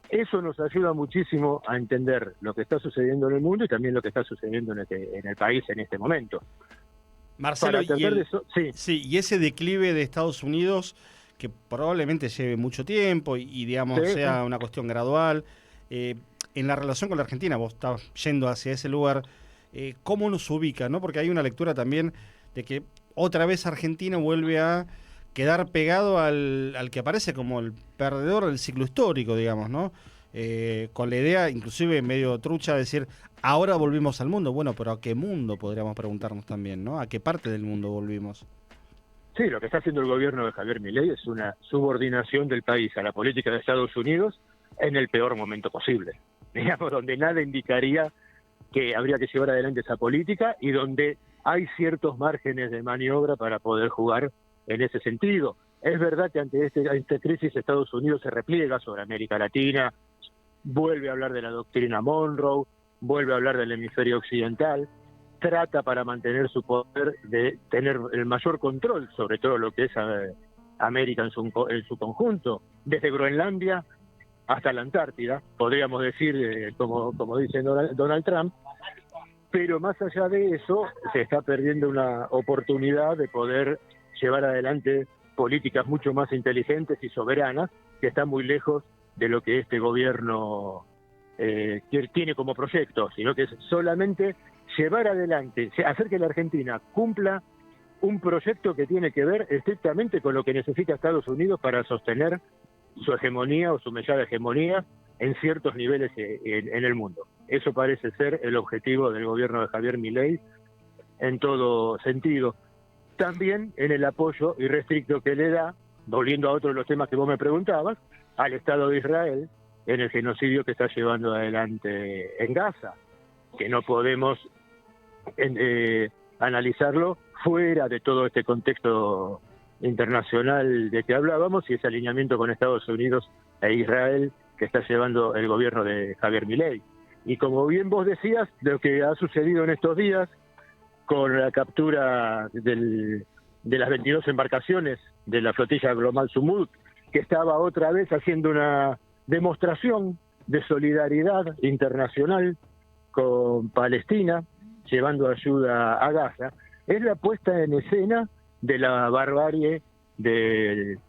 Eso nos ayuda muchísimo a entender lo que está sucediendo en el mundo y también lo que está sucediendo en el país en este momento. Marcelo, y ese declive de Estados Unidos, que probablemente lleve mucho tiempo y digamos, sea una cuestión gradual, en la relación con la Argentina, vos estás yendo hacia ese lugar, ¿cómo nos ubica, no? Porque hay una lectura también de que otra vez Argentina vuelve a quedar pegado al que aparece como el perdedor del ciclo histórico, digamos, ¿no? Con la idea, inclusive medio trucha, de decir, ahora volvimos al mundo. Bueno, pero ¿a qué mundo? Podríamos preguntarnos también, ¿no? ¿A qué parte del mundo volvimos? Sí, lo que está haciendo el gobierno de Javier Milei es una subordinación del país a la política de Estados Unidos en el peor momento posible. Digamos, donde nada indicaría que habría que llevar adelante esa política y donde hay ciertos márgenes de maniobra para poder jugar en ese sentido. Es verdad que ante esta crisis Estados Unidos se repliega sobre América Latina, vuelve a hablar de la doctrina Monroe, vuelve a hablar del hemisferio occidental, trata para mantener su poder de tener el mayor control sobre todo lo que es América en su conjunto, desde Groenlandia hasta la Antártida, podríamos decir, como dice Donald Trump, pero más allá de eso se está perdiendo una oportunidad de poder llevar adelante políticas mucho más inteligentes y soberanas, que están muy lejos de lo que este gobierno tiene como proyecto, sino que es solamente llevar adelante, hacer que la Argentina cumpla un proyecto que tiene que ver estrictamente con lo que necesita Estados Unidos para sostener su hegemonía o su mellada hegemonía en ciertos niveles en el mundo. Eso parece ser el objetivo del gobierno de Javier Milei en todo sentido. También en el apoyo irrestricto que le da, volviendo a otro de los temas que vos me preguntabas, al Estado de Israel en el genocidio que está llevando adelante en Gaza, que no podemos analizarlo fuera de todo este contexto internacional de que hablábamos y ese alineamiento con Estados Unidos e Israel que está llevando el gobierno de Javier Milei. Y como bien vos decías, lo que ha sucedido en estos días con la captura de las 22 embarcaciones de la flotilla Global Sumud, que estaba otra vez haciendo una demostración de solidaridad internacional con Palestina, llevando ayuda a Gaza, es la puesta en escena de la barbarie del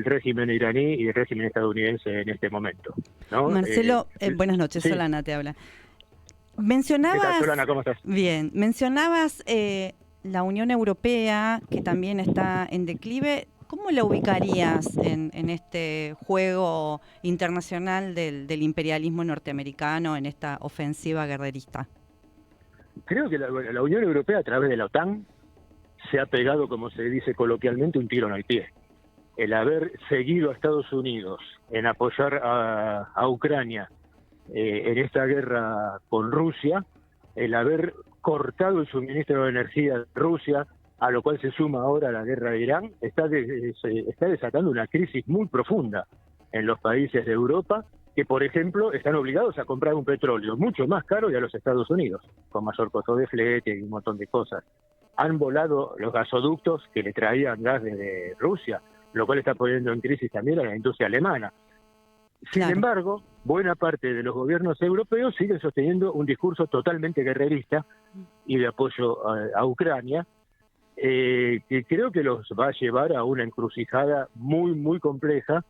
régimen iraní y el régimen estadounidense en este momento, ¿no? Marcelo, buenas noches, sí. Solana te habla. Mencionabas, ¿Qué tal, Solana? ¿Cómo estás? Bien, mencionabas la Unión Europea, que también está en declive. ¿Cómo la ubicarías en este juego internacional del imperialismo norteamericano, en esta ofensiva guerrerista? Creo que la Unión Europea, a través de la OTAN, se ha pegado, como se dice coloquialmente, un tiro en el pie. El haber seguido a Estados Unidos en apoyar a Ucrania en esta guerra con Rusia, el haber cortado el suministro de energía de Rusia, a lo cual se suma ahora la guerra de Irán, está desatando una crisis muy profunda en los países de Europa, que por ejemplo están obligados a comprar un petróleo mucho más caro que a los Estados Unidos, con mayor costo de flete y un montón de cosas. Han volado los gasoductos que le traían gas desde Rusia, lo cual está poniendo en crisis también a la industria alemana. Sin embargo, buena parte de los gobiernos europeos siguen sosteniendo un discurso totalmente guerrerista y de apoyo a Ucrania, que creo que los va a llevar a una encrucijada muy, muy compleja,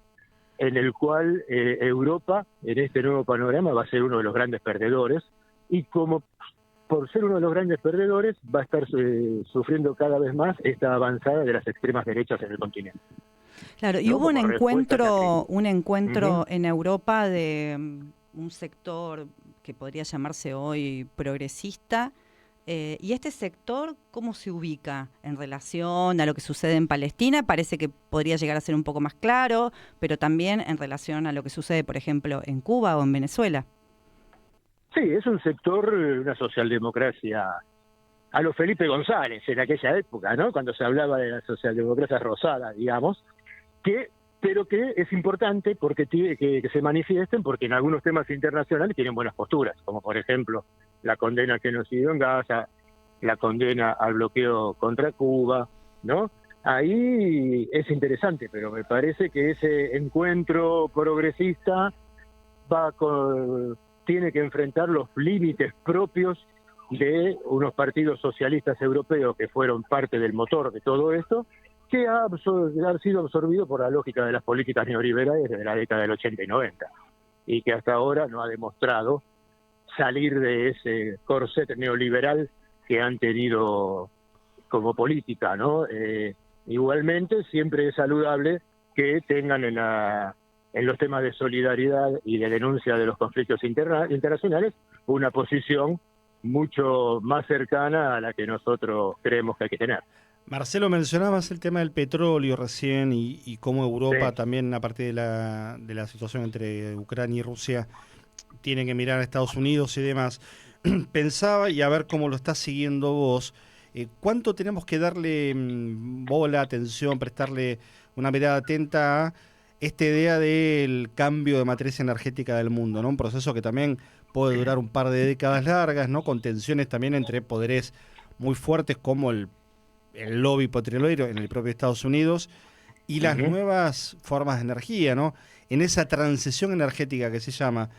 en el cual Europa, en este nuevo panorama, va a ser uno de los grandes perdedores, y como por ser uno de los grandes perdedores, va a estar sufriendo cada vez más esta avanzada de las extremas derechas en el continente. Claro, y hubo un encuentro en Europa de un sector que podría llamarse hoy progresista, y este sector, ¿cómo se ubica en relación a lo que sucede en Palestina? Parece que podría llegar a ser un poco más claro, pero también en relación a lo que sucede, por ejemplo, en Cuba o en Venezuela. Sí, es un sector, una socialdemocracia a lo Felipe González en aquella época, ¿no? Cuando se hablaba de la socialdemocracia rosada, digamos, pero que es importante porque que se manifiesten, porque en algunos temas internacionales tienen buenas posturas, como por ejemplo la condena al genocidio en Gaza, la condena al bloqueo contra Cuba, ¿no? Ahí es interesante, pero me parece que ese encuentro progresista tiene que enfrentar los límites propios de unos partidos socialistas europeos que fueron parte del motor de todo esto, que ha sido absorbido por la lógica de las políticas neoliberales desde la década del 80 y 90, y que hasta ahora no ha demostrado salir de ese corset neoliberal que han tenido como política, ¿no? Igualmente, siempre es saludable que tengan en los temas de solidaridad y de denuncia de los conflictos internacionales una posición mucho más cercana a la que nosotros creemos que hay que tener. Marcelo, mencionabas el tema del petróleo recién y cómo Europa también, a partir de la situación entre Ucrania y Rusia, tiene que mirar a Estados Unidos y demás. Pensaba, y a ver cómo lo estás siguiendo vos, ¿cuánto tenemos que darle bola, atención, prestarle una mirada atenta a esta idea del cambio de matriz energética del mundo, ¿no? Un proceso que también puede durar un par de décadas largas, ¿no? Con tensiones también entre poderes muy fuertes como el lobby petrolero en el propio Estados Unidos y las nuevas formas de energía, ¿no? En esa transición energética que se llama,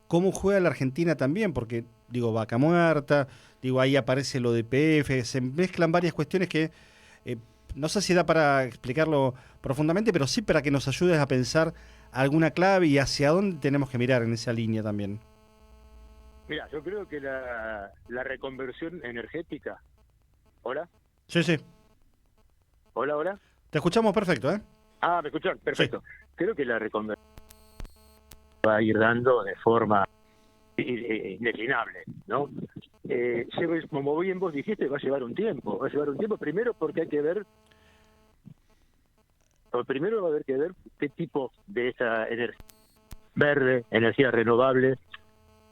¿cómo juega la Argentina también? Porque, digo, Vaca Muerta, digo, ahí aparece lo de YPF, se mezclan varias cuestiones que no sé si da para explicarlo profundamente, pero sí para que nos ayudes a pensar alguna clave y hacia dónde tenemos que mirar en esa línea también. Mira, yo creo que la reconversión energética... ¿Hola? Sí, sí. ¿Hola, hola? Te escuchamos perfecto, ¿eh? Ah, ¿me escuchan? Perfecto. Sí. Creo que la reconversión va a ir dando de forma indeclinable, ¿no? Como bien vos dijiste, va a llevar un tiempo. Va a llevar un tiempo primero porque hay que ver... Primero va a haber que ver qué tipo de esa energía verde, energía renovable,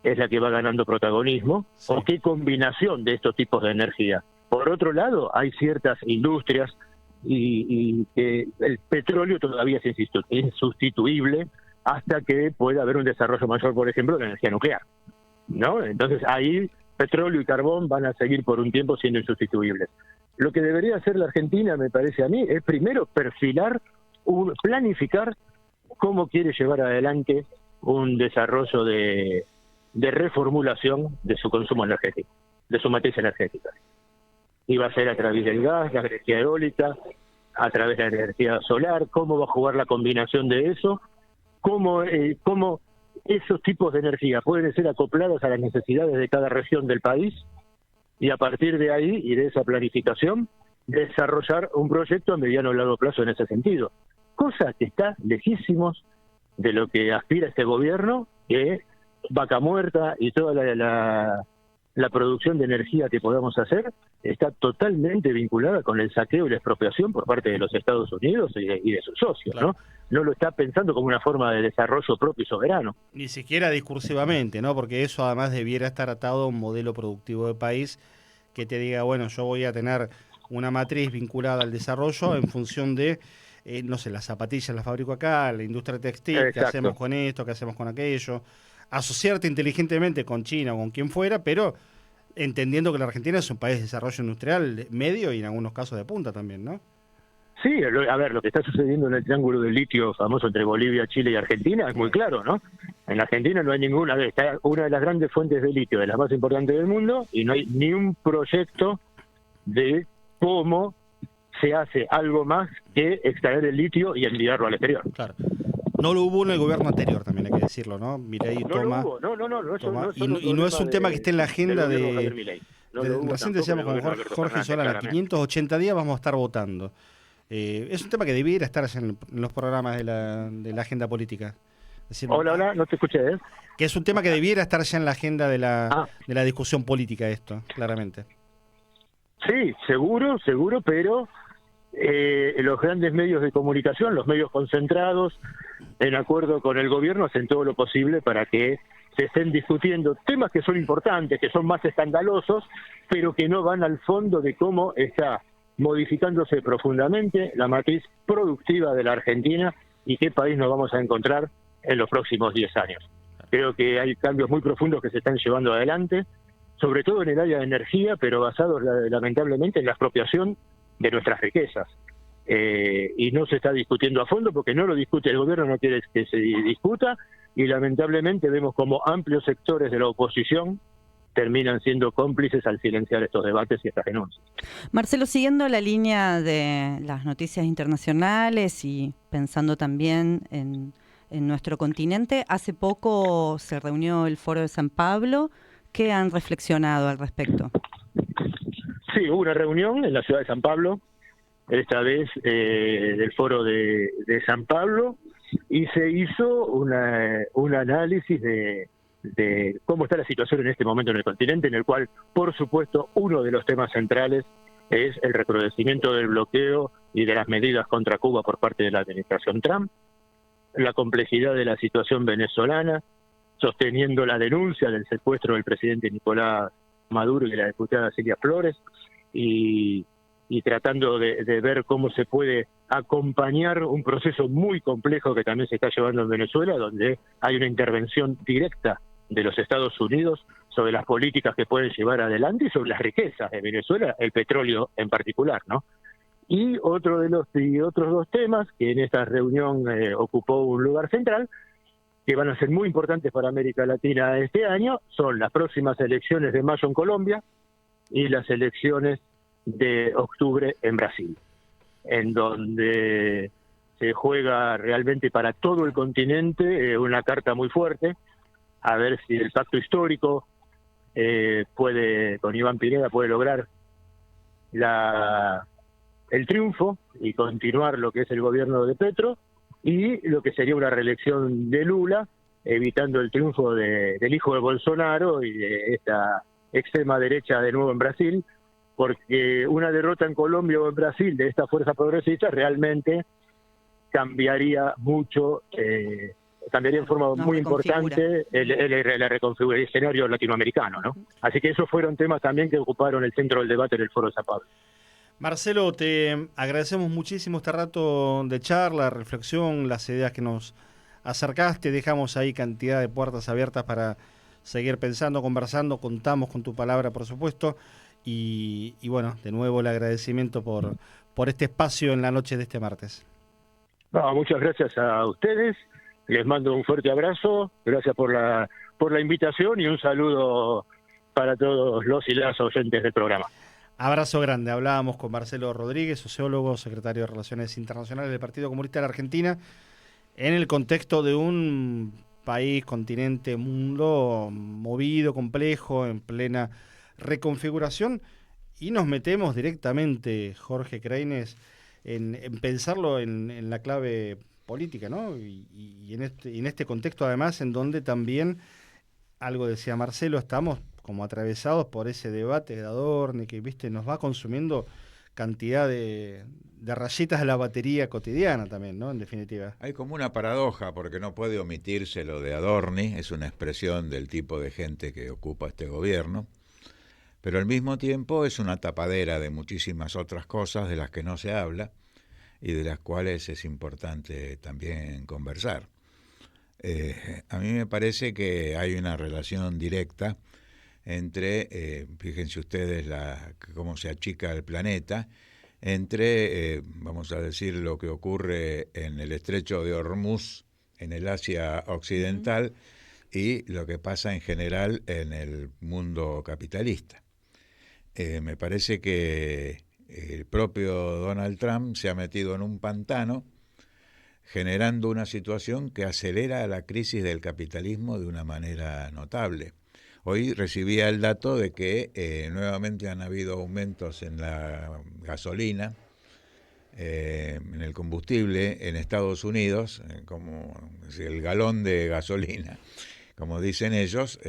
es la que va ganando protagonismo, sí, o qué combinación de estos tipos de energía. Por otro lado, hay ciertas industrias y el petróleo todavía es insustituible hasta que pueda haber un desarrollo mayor, por ejemplo, de la energía nuclear, ¿no? Entonces ahí petróleo y carbón van a seguir por un tiempo siendo insustituibles. Lo que debería hacer la Argentina, me parece a mí, es primero planificar cómo quiere llevar adelante un desarrollo de reformulación de su consumo energético, de su matriz energética. Y va a ser a través del gas, la energía eólica, a través de la energía solar, cómo va a jugar la combinación de eso, cómo esos tipos de energía pueden ser acoplados a las necesidades de cada región del país, y a partir de ahí y de esa planificación desarrollar un proyecto a mediano o largo plazo en ese sentido. Cosa que está lejísimos de lo que aspira este gobierno, que Vaca Muerta y toda la producción de energía que podamos hacer está totalmente vinculada con el saqueo y la expropiación por parte de los Estados Unidos y de sus socios, claro, ¿no? No lo está pensando como una forma de desarrollo propio y soberano. Ni siquiera discursivamente, ¿no? Porque eso además debiera estar atado a un modelo productivo de país que te diga, bueno, yo voy a tener una matriz vinculada al desarrollo en función de, no sé, las zapatillas las fabrico acá, la industria textil, exacto, qué hacemos con esto, qué hacemos con aquello, asociarte inteligentemente con China o con quien fuera, pero entendiendo que la Argentina es un país de desarrollo industrial medio y en algunos casos de punta también, ¿no? Sí, a ver, lo que está sucediendo en el triángulo del litio famoso entre Bolivia, Chile y Argentina es muy claro, ¿no? En Argentina no hay ninguna, está una de las grandes fuentes de litio, de las más importantes del mundo, y no hay ni un proyecto de cómo se hace algo más que extraer el litio y enviarlo al exterior. Claro. No lo hubo en el gobierno anterior, también hay que decirlo, ¿no? Milei toma... Y no es un tema que esté en la agenda de... Recién decíamos con Jorge Solana, 580 días vamos a estar votando. Es un tema que debiera estar en los programas de la agenda política. Es decir, hola, no te escuché, ¿eh? Que es un tema que debiera estar ya en la agenda de la discusión política esto, claramente. Sí, seguro, pero los grandes medios de comunicación, los medios concentrados, en acuerdo con el gobierno, hacen todo lo posible para que se estén discutiendo temas que son importantes, que son más escandalosos, pero que no van al fondo de cómo está modificándose profundamente la matriz productiva de la Argentina y qué país nos vamos a encontrar en los próximos 10 años. Creo que hay cambios muy profundos que se están llevando adelante, sobre todo en el área de energía, pero basados lamentablemente en la expropiación de nuestras riquezas. Y no se está discutiendo a fondo porque no lo discute el gobierno, no quiere que se discuta, y lamentablemente vemos como amplios sectores de la oposición terminan siendo cómplices al silenciar estos debates y estas denuncias. Marcelo, siguiendo la línea de las noticias internacionales y pensando también en nuestro continente, hace poco se reunió el Foro de San Pablo. ¿Qué han reflexionado al respecto? Sí, hubo una reunión en la ciudad de San Pablo, esta vez del Foro de San Pablo, y se hizo un análisis de cómo está la situación en este momento en el continente, en el cual, por supuesto, uno de los temas centrales es el recrudecimiento del bloqueo y de las medidas contra Cuba por parte de la administración Trump, la complejidad de la situación venezolana, sosteniendo la denuncia del secuestro del presidente Nicolás Maduro y de la diputada Celia Flores, y tratando de ver cómo se puede acompañar un proceso muy complejo que también se está llevando en Venezuela, donde hay una intervención directa de los Estados Unidos sobre las políticas que pueden llevar adelante y sobre las riquezas de Venezuela, el petróleo en particular, ¿no? Y otros dos temas que en esta reunión ocupó un lugar central, que van a ser muy importantes para América Latina este año, son las próximas elecciones de mayo en Colombia y las elecciones de octubre en Brasil, en donde se juega realmente para todo el continente una carta muy fuerte, a ver si el pacto histórico con Iván Pineda puede lograr el triunfo y continuar lo que es el gobierno de Petro, y lo que sería una reelección de Lula, evitando el triunfo del hijo de Bolsonaro y de esta extrema derecha de nuevo en Brasil, porque una derrota en Colombia o en Brasil de esta fuerza progresista realmente cambiaría mucho, cambiaría en forma muy importante la reconfiguración del escenario latinoamericano, ¿no? Así que esos fueron temas también que ocuparon el centro del debate en el Foro de Sao Paulo. Marcelo, te agradecemos muchísimo este rato de charla, reflexión, las ideas que nos acercaste. Dejamos ahí cantidad de puertas abiertas para seguir pensando, conversando. Contamos con tu palabra, por supuesto. Y bueno, de nuevo el agradecimiento por este espacio en la noche de este martes. No, muchas gracias a ustedes. Les mando un fuerte abrazo. Gracias por la invitación y un saludo para todos los y las oyentes del programa. Abrazo grande. Hablábamos con Marcelo Rodríguez, sociólogo, secretario de Relaciones Internacionales del Partido Comunista de la Argentina, en el contexto de un país, continente, mundo movido, complejo, en plena reconfiguración, y nos metemos directamente, Jorge Kreines, en pensarlo en la clave política, ¿no? Y en este contexto, además, en donde también, algo decía Marcelo, estamos como atravesados por ese debate de Adorni que, viste, nos va consumiendo cantidad de rayitas de la batería cotidiana también, ¿no? En definitiva. Hay como una paradoja, porque no puede omitirse lo de Adorni, es una expresión del tipo de gente que ocupa este gobierno, pero al mismo tiempo es una tapadera de muchísimas otras cosas de las que no se habla y de las cuales es importante también conversar. A mí me parece que hay una relación directa entre, fíjense ustedes cómo se achica el planeta, entre, vamos a decir, lo que ocurre en el estrecho de Hormuz, en el Asia Occidental, y lo que pasa en general en el mundo capitalista. Me parece que el propio Donald Trump se ha metido en un pantano generando una situación que acelera la crisis del capitalismo de una manera notable. Hoy recibía el dato de que nuevamente han habido aumentos en la gasolina, en el combustible en Estados Unidos, como el galón de gasolina, como dicen ellos,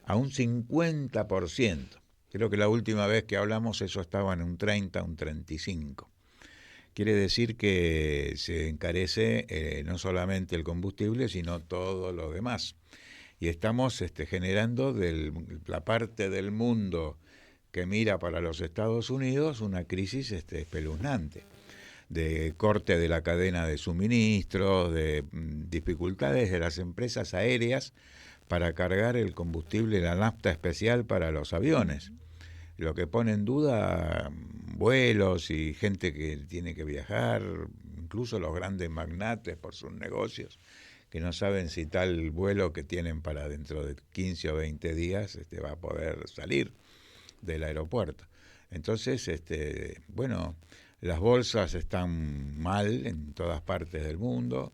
a un 50%. Creo que la última vez que hablamos eso estaba en un 30, un 35%. Quiere decir que se encarece no solamente el combustible, sino todo lo demás. Y estamos generando la parte del mundo que mira para los Estados Unidos una crisis espeluznante, de corte de la cadena de suministros, de dificultades de las empresas aéreas para cargar el combustible, la nafta especial para los aviones, lo que pone en duda vuelos y gente que tiene que viajar, incluso los grandes magnates por sus negocios, que no saben si tal vuelo que tienen para dentro de 15 o 20 días va a poder salir del aeropuerto. Entonces, bueno, las bolsas están mal en todas partes del mundo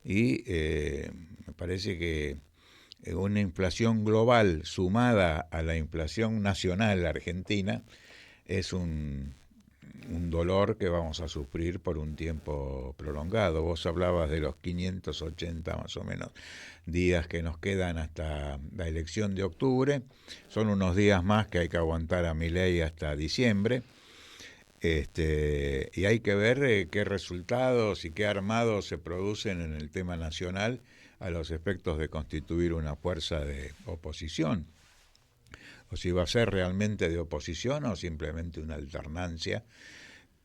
y me parece que una inflación global sumada a la inflación nacional argentina es un dolor que vamos a sufrir por un tiempo prolongado. Vos hablabas de los 580 más o menos días que nos quedan hasta la elección de octubre. Son unos días más que hay que aguantar a Milei hasta diciembre. Y hay que ver qué resultados y qué armados se producen en el tema nacional a los efectos de constituir una fuerza de oposición. o si va a ser realmente de oposición o simplemente una alternancia,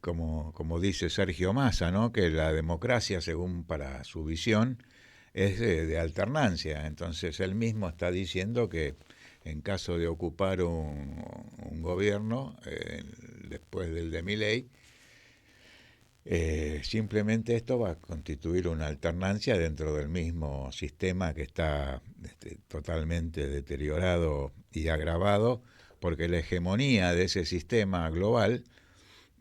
como dice Sergio Massa, ¿no? Que la democracia, según para su visión, es de alternancia. Entonces él mismo está diciendo que en caso de ocupar un gobierno, después del de Milei, simplemente esto va a constituir una alternancia dentro del mismo sistema que está totalmente deteriorado y agravado, porque la hegemonía de ese sistema global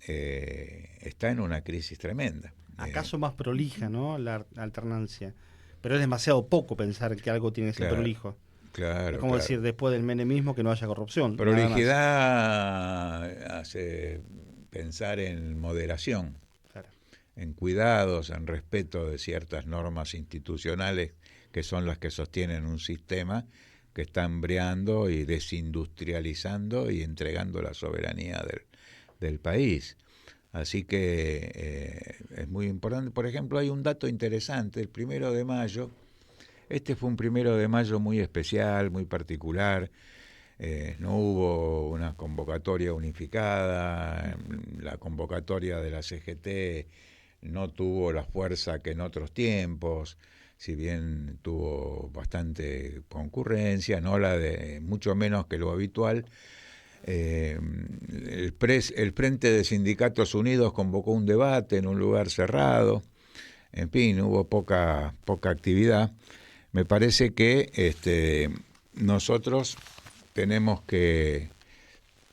está en una crisis tremenda. ¿Acaso más prolija, ¿no? La alternancia. Pero es demasiado poco pensar que algo tiene que ser prolijo. Claro. Es como decir después del menemismo que no haya corrupción. Prolijidad hace pensar en moderación, en cuidados, en respeto de ciertas normas institucionales que son las que sostienen un sistema que está embriando y desindustrializando y entregando la soberanía del país. Así que es muy importante. Por ejemplo, hay un dato interesante, el 1 de mayo, este fue un 1 de mayo muy especial, muy particular. No hubo una convocatoria unificada, la convocatoria de la CGT no tuvo la fuerza que en otros tiempos, si bien tuvo bastante concurrencia, no la de mucho menos que lo habitual. El Frente de Sindicatos Unidos convocó un debate en un lugar cerrado. En fin, hubo poca actividad. Me parece que nosotros tenemos que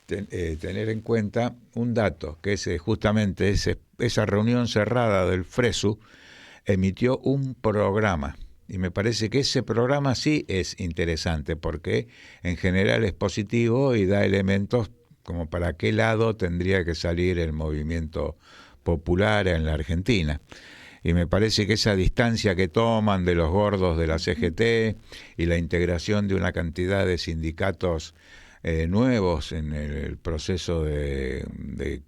tener en cuenta un dato, que es justamente esa reunión cerrada del FRESU emitió un programa, y me parece que ese programa sí es interesante, porque en general es positivo y da elementos como para qué lado tendría que salir el movimiento popular en la Argentina. Y me parece que esa distancia que toman de los gordos de la CGT y la integración de una cantidad de sindicatos nuevos en el proceso de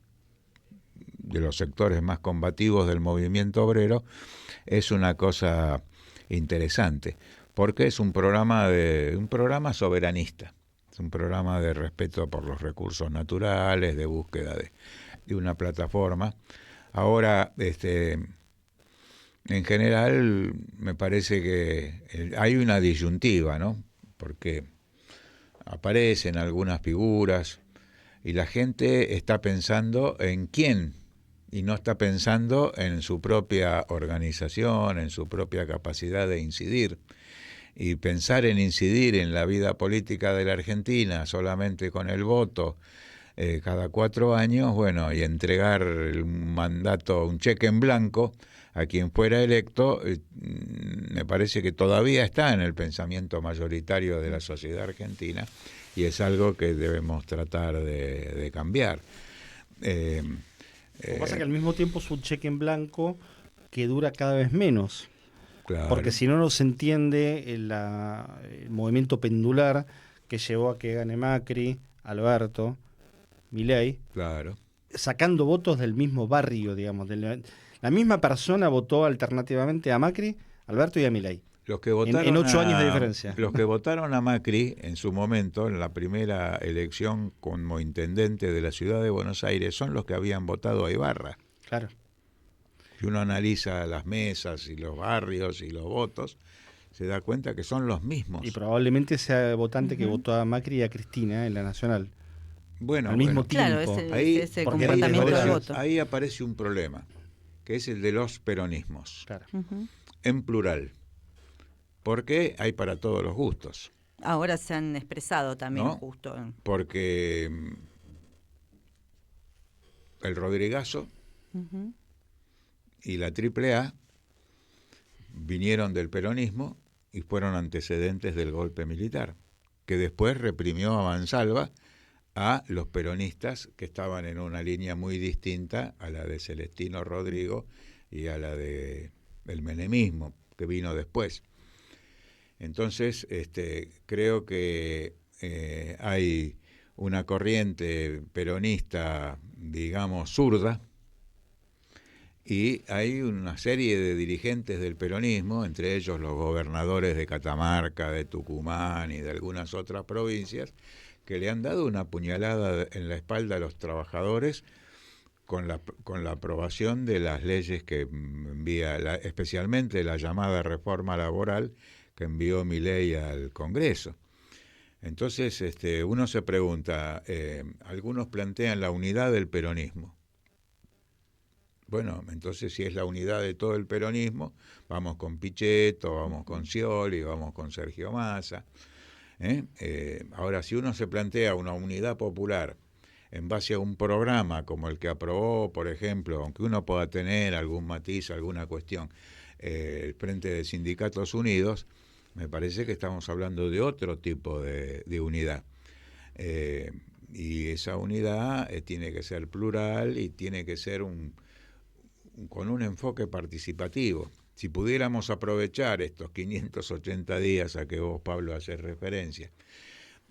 los sectores más combativos del movimiento obrero es una cosa interesante, porque es un programa soberanista, es un programa de respeto por los recursos naturales, de búsqueda de una plataforma. Ahora, en general, me parece que hay una disyuntiva, ¿no? Porque aparecen algunas figuras y la gente está pensando en quién y no está pensando en su propia organización, en su propia capacidad de incidir. Y pensar en incidir en la vida política de la Argentina solamente con el voto cada 4 años, bueno, y entregar un mandato, un cheque en blanco a quien fuera electo, me parece que todavía está en el pensamiento mayoritario de la sociedad argentina y es algo que debemos tratar de cambiar. Lo que pasa es que al mismo tiempo es un cheque en blanco que dura cada vez menos. Claro. Porque si no se entiende el movimiento pendular que llevó a que gane Macri, Alberto, Milei, claro, sacando votos del mismo barrio, digamos. La misma persona votó alternativamente a Macri, Alberto y a Milei. Los que votaron en 8 años de diferencia. Los que votaron a Macri en su momento, en la primera elección como intendente de la ciudad de Buenos Aires, son los que habían votado a Ibarra. Claro. Si uno analiza las mesas y los barrios y los votos, se da cuenta que son los mismos. Y probablemente sea votante que votó a Macri y a Cristina en la Nacional. Bueno, al mismo tiempo. Claro, ese porque comportamiento del voto. Ahí aparece un problema, que es el de los peronismos, Claro. en plural, porque hay para todos los gustos. Ahora se han expresado también, ¿no? justo. Porque el Rodrigazo y la AAA vinieron del peronismo y fueron antecedentes del golpe militar, que después reprimió a mansalva a los peronistas que estaban en una línea muy distinta a la de Celestino Rodrigo y a la de el menemismo que vino después. Entonces, creo que hay una corriente peronista, digamos, zurda, y hay una serie de dirigentes del peronismo, entre ellos los gobernadores de Catamarca, de Tucumán y de algunas otras provincias, que le han dado una puñalada en la espalda a los trabajadores con la aprobación de las leyes que envía, especialmente la llamada reforma laboral que envió Milei al Congreso. Entonces uno se pregunta, algunos plantean la unidad del peronismo. Bueno, entonces si es la unidad de todo el peronismo, vamos con Pichetto, vamos con Scioli, vamos con Sergio Massa. Ahora, si uno se plantea una unidad popular en base a un programa como el que aprobó, por ejemplo, aunque uno pueda tener algún matiz, alguna cuestión, el Frente de Sindicatos Unidos, me parece que estamos hablando de otro tipo de unidad. Y esa unidad tiene que ser plural y tiene que ser con un enfoque participativo. Si pudiéramos aprovechar estos 580 días a que vos, Pablo, haces referencia,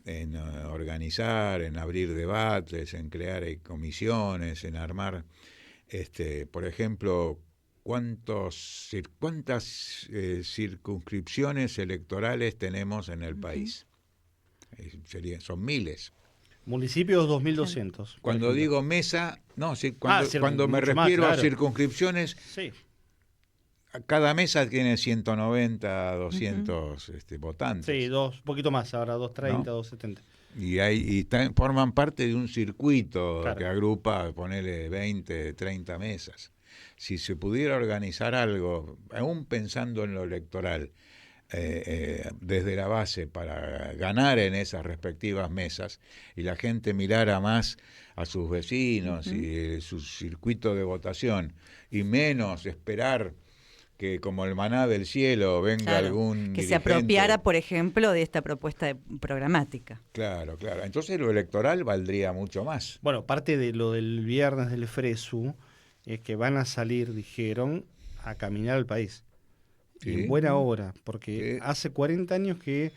en organizar, en abrir debates, en crear comisiones, en armar, por ejemplo, ¿cuántas circunscripciones electorales tenemos en el país? Son miles. Municipios 2.200. Cuando digo mesa, no, cuando me refiero a circunscripciones, sí. Cada mesa tiene 190, 200 votantes. Sí, un poquito más, ahora 230, ¿no? 270. Y forman parte de un circuito, claro, que agrupa, ponele 20, 30 mesas. Si se pudiera organizar algo, aún pensando en lo electoral, desde la base para ganar en esas respectivas mesas y la gente mirara más a sus vecinos y su circuito de votación y menos esperar que como el maná del cielo venga algún que dirigente. Se apropiara, por ejemplo, de esta propuesta programática. Claro. Entonces lo electoral valdría mucho más. Bueno, parte de lo del viernes del Fresu es que van a salir, dijeron, a caminar al país. Sí. Y en buena hora, porque hace 40 años que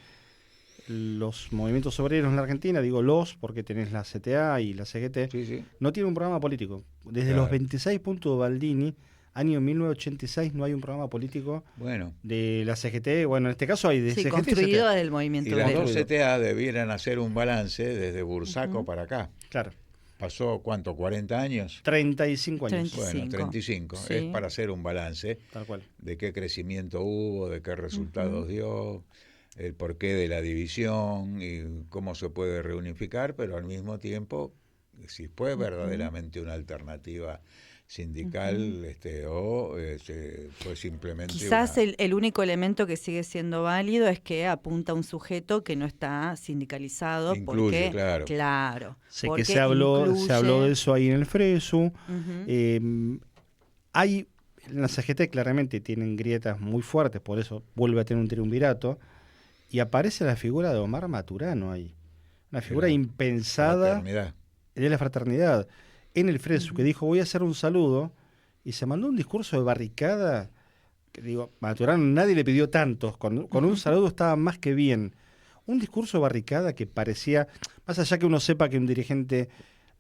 los movimientos obreros en la Argentina, digo porque tenés la CTA y la CGT, no tienen un programa político. Desde los 26 puntos de Baldini, año 1986, no hay un programa político de la CGT. Bueno, en este caso hay de CGT. Construido desde el movimiento obrero. Y obrero. las dos CTA debieran hacer un balance desde Bursaco para acá. Claro. ¿Pasó cuánto? ¿40 años? 35 años. 35. Bueno, 35. Sí. Es para hacer un balance. Tal cual. De qué crecimiento hubo, de qué resultados dio, el porqué de la división y cómo se puede reunificar, pero al mismo tiempo, si fue verdaderamente una alternativa sindical fue simplemente quizás el único elemento que sigue siendo válido es que apunta a un sujeto que no está sindicalizado. Incluye, porque, claro. Sé que se habló de eso ahí en el Fresu. Hay en la CGT claramente tienen grietas muy fuertes, por eso vuelve a tener un triunvirato, y aparece la figura de Omar Maturano ahí, una figura impensada de la fraternidad en el Fresu, que dijo voy a hacer un saludo, y se mandó un discurso de barricada, que digo, Maturano nadie le pidió tantos, con un saludo estaba más que bien. Un discurso de barricada que parecía, más allá que uno sepa que un dirigente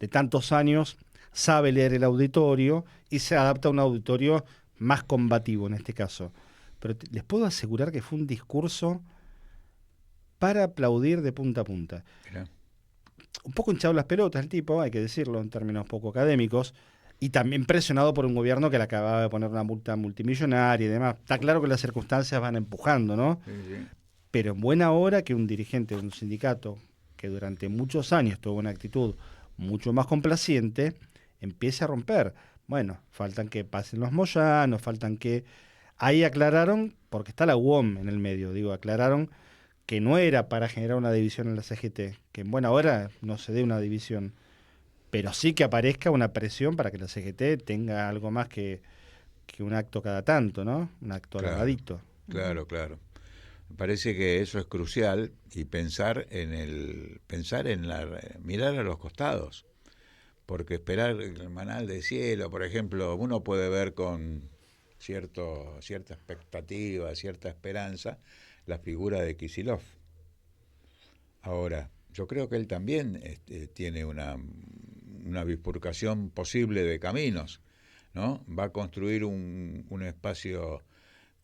de tantos años sabe leer el auditorio y se adapta a un auditorio más combativo en este caso. Pero les puedo asegurar que fue un discurso para aplaudir de punta a punta. Mirá. Un poco hinchado las pelotas el tipo, hay que decirlo en términos poco académicos, y también presionado por un gobierno que le acababa de poner una multa multimillonaria y demás. Está claro que las circunstancias van empujando, ¿no? Sí. Pero en buena hora que un dirigente de un sindicato que durante muchos años tuvo una actitud mucho más complaciente, empiece a romper. Bueno, faltan que pasen los Moyanos, faltan que... Ahí aclararon, porque está la UOM en el medio, aclararon que no era para generar una división en la CGT, que en buena hora no se dé una división, pero sí que aparezca una presión para que la CGT tenga algo más que un acto cada tanto, ¿no? Un acto alargadito. Claro. Me parece que eso es crucial, y mirar a los costados, porque esperar el manal del cielo, por ejemplo, uno puede ver con cierta expectativa, cierta esperanza, la figura de Kicillof. Ahora, yo creo que él también tiene una bifurcación posible de caminos, ¿no? Va a construir un espacio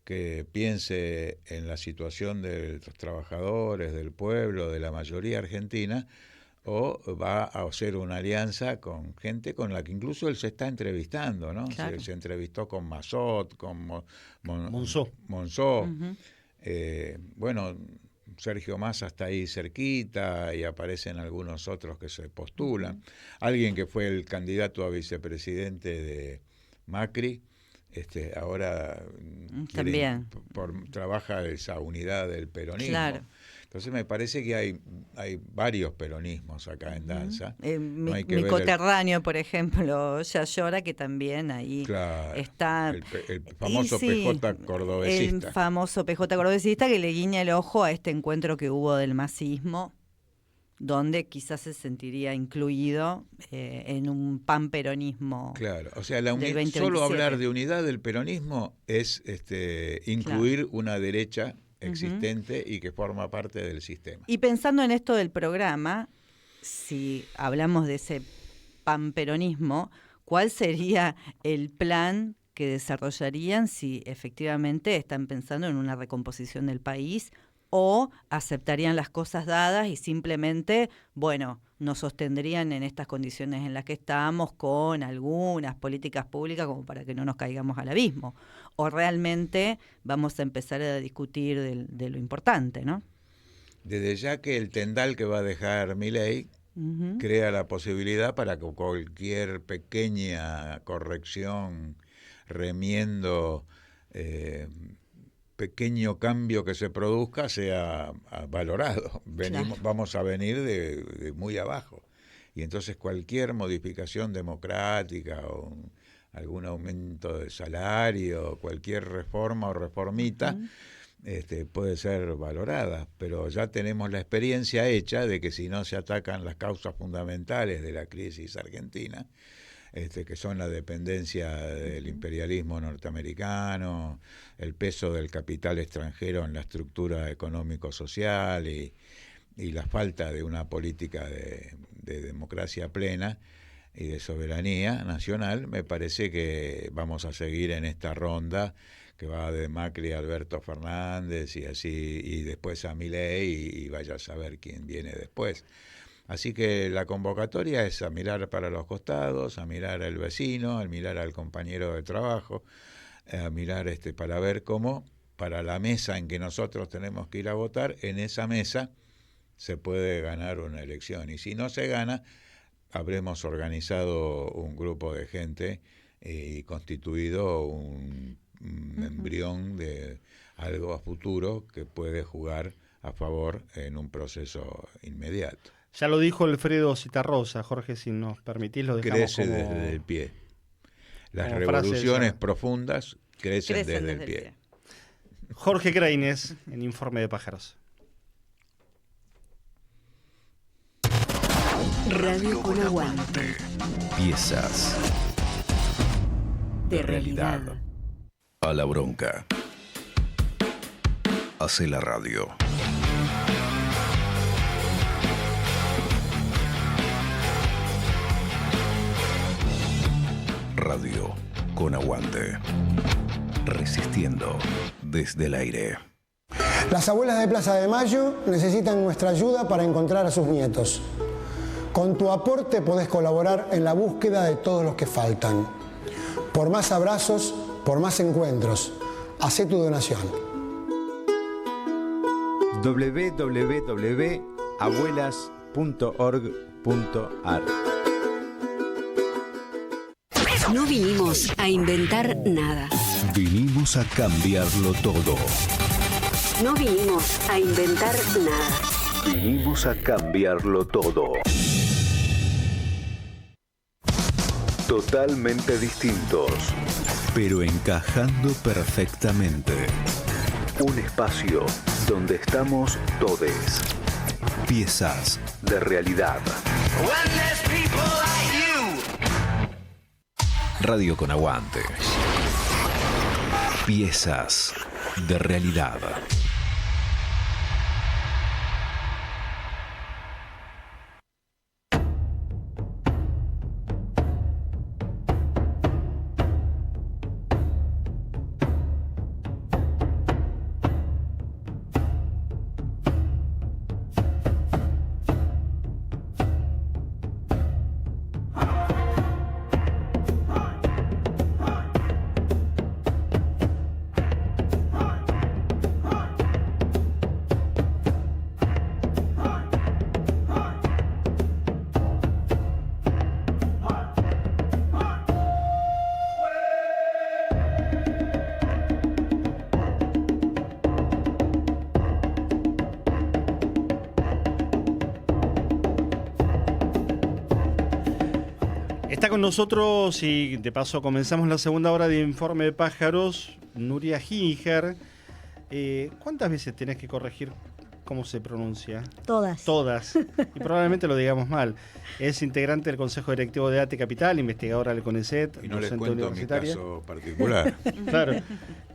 que piense en la situación de los trabajadores, del pueblo, de la mayoría argentina, o va a hacer una alianza con gente con la que incluso él se está entrevistando, ¿no? Claro. Se entrevistó con Massot, con Monzó. Ujú. Bueno, Sergio Massa está ahí cerquita y aparecen algunos otros que se postulan. Alguien que fue el candidato a vicepresidente de Macri, ahora También. trabaja esa unidad del peronismo. Claro. Entonces me parece que hay varios peronismos acá en danza. No hay que Mi ver coterráneo, por ejemplo, Yayora, que también ahí Claro, está. el famoso Y sí, PJ cordobesista. El famoso PJ cordobesista que le guiña el ojo a este encuentro que hubo del masismo, donde quizás se sentiría incluido en un panperonismo. Claro, o sea, del 2027. solo hablar de unidad del peronismo es incluir una derecha existente y que forma parte del sistema. Y pensando en esto del programa, si hablamos de ese panperonismo, ¿cuál sería el plan que desarrollarían si efectivamente están pensando en una recomposición del país o aceptarían las cosas dadas y simplemente, bueno, nos sostendrían en estas condiciones en las que estamos con algunas políticas públicas como para que no nos caigamos al abismo? ¿O realmente vamos a empezar a discutir de lo importante, no? Desde ya que el tendal que va a dejar Milei crea la posibilidad para que cualquier pequeña corrección, remiendo, pequeño cambio que se produzca sea valorado. Vamos a venir de muy abajo. Y entonces cualquier modificación democrática o algún aumento de salario, cualquier reforma o reformita, puede ser valorada. Pero ya tenemos la experiencia hecha de que si no se atacan las causas fundamentales de la crisis argentina, que son la dependencia del imperialismo norteamericano, el peso del capital extranjero en la estructura económico-social y la falta de una política de democracia plena y de soberanía nacional, me parece que vamos a seguir en esta ronda que va de Macri a Alberto Fernández y así, y después a Milei y vaya a saber quién viene después. Así que la convocatoria es a mirar para los costados, a mirar al vecino, a mirar al compañero de trabajo, a mirar para ver cómo, para la mesa en que nosotros tenemos que ir a votar, en esa mesa se puede ganar una elección. Y si no se gana, habremos organizado un grupo de gente y constituido un embrión de algo a futuro que puede jugar a favor en un proceso inmediato. Ya lo dijo Alfredo Citarrosa, Jorge, si nos permitís lo dejamos Crece como, desde el pie. Las como revoluciones frase profundas crecen desde el pie. Jorge Kreines, en Informe de Pájaros. Radio con Aguante. Piezas De realidad. a la bronca. Hace la radio. Radio con Aguante. Resistiendo desde el aire. Las abuelas de Plaza de Mayo necesitan nuestra ayuda para encontrar a sus nietos. Con tu aporte podés colaborar en la búsqueda de todos los que faltan. Por más abrazos, por más encuentros. Hacé tu donación. www.abuelas.org.ar. No vinimos a inventar nada. Vinimos a cambiarlo todo. No vinimos a inventar nada. Vinimos a cambiarlo todo. Totalmente distintos, pero encajando perfectamente. Un espacio donde estamos todes. Piezas de realidad. Radio con Aguante. Piezas de realidad. Está con nosotros y de paso comenzamos la segunda hora de Informe de Pájaros, Nuria Ginger. ¿Cuántas veces tenés que corregir cómo se pronuncia? Todas. Todas. Y probablemente lo digamos mal. Es integrante del Consejo Directivo de ATE Capital, investigadora del CONICET, y no les docente cuento universitaria. mi caso particular. Claro.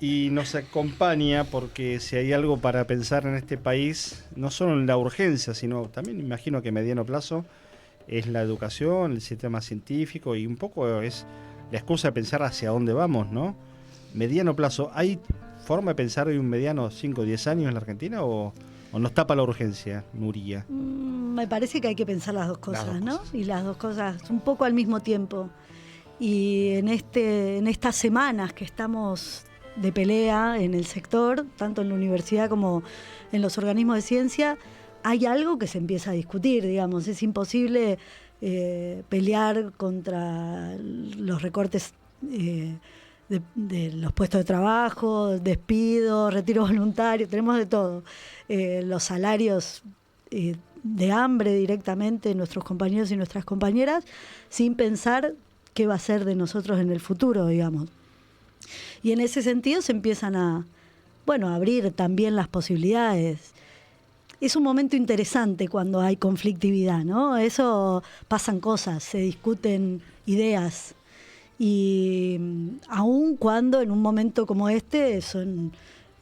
Y nos acompaña porque si hay algo para pensar en este país, no solo en la urgencia, sino también imagino que a mediano plazo, es la educación, el sistema científico y un poco es la excusa de pensar hacia dónde vamos, ¿no? Mediano plazo, ¿hay forma de pensar hoy un mediano 5 o 10 años en la Argentina o nos tapa la urgencia, Nuria? Me parece que hay que pensar las dos cosas, ¿no? cosas. Y las dos cosas un poco al mismo tiempo. Y en estas semanas que estamos de pelea en el sector, tanto en la universidad como en los organismos de ciencia, hay algo que se empieza a discutir, digamos. Es imposible pelear contra los recortes de los puestos de trabajo, despidos, retiro voluntario, tenemos de todo. Los salarios de hambre directamente de nuestros compañeros y nuestras compañeras, sin pensar qué va a ser de nosotros en el futuro, digamos. Y en ese sentido se empiezan a abrir también las posibilidades. Es un momento interesante cuando hay conflictividad, ¿no? Eso pasan cosas, se discuten ideas. Y aun cuando en un momento como este son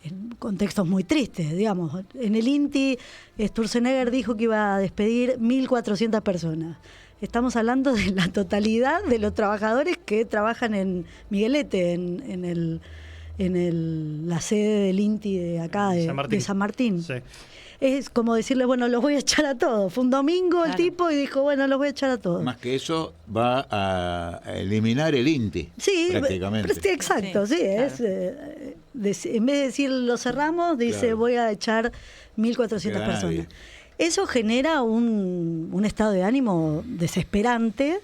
en contextos muy tristes, digamos. En el INTI, Sturzenegger dijo que iba a despedir 1.400 personas. Estamos hablando de la totalidad de los trabajadores que trabajan en Miguelete, en la sede del INTI de acá, de San Martín. Sí. Es como decirle, bueno, los voy a echar a todos. Fue un domingo el tipo y dijo, bueno, los voy a echar a todos. Más que eso, va a eliminar el INTI, sí, prácticamente. Sí, exacto, sí. Claro. En vez de decir lo cerramos, dice Claro. voy a echar 1.400 personas. Nadie. Eso genera un estado de ánimo desesperante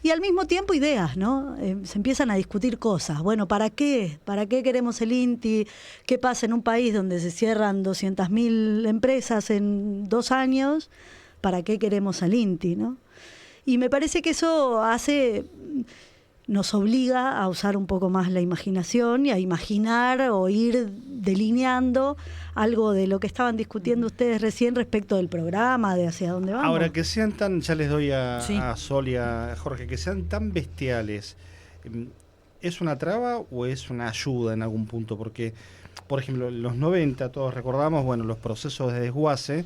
y al mismo tiempo ideas, ¿no? Se empiezan a discutir cosas. Bueno, ¿para qué? ¿Para qué queremos el INTI? ¿Qué pasa en un país donde se cierran 200.000 empresas en 2 años? ¿Para qué queremos al INTI, no? Y me parece que eso nos obliga a usar un poco más la imaginación y a imaginar o ir delineando algo de lo que estaban discutiendo ustedes recién respecto del programa, de hacia dónde vamos. Ahora, que sean tan, ya les doy Sí. a Sol y a Jorge, que sean tan bestiales, ¿es una traba o es una ayuda en algún punto? Porque, por ejemplo, en los 90, todos recordamos, bueno, los procesos de desguace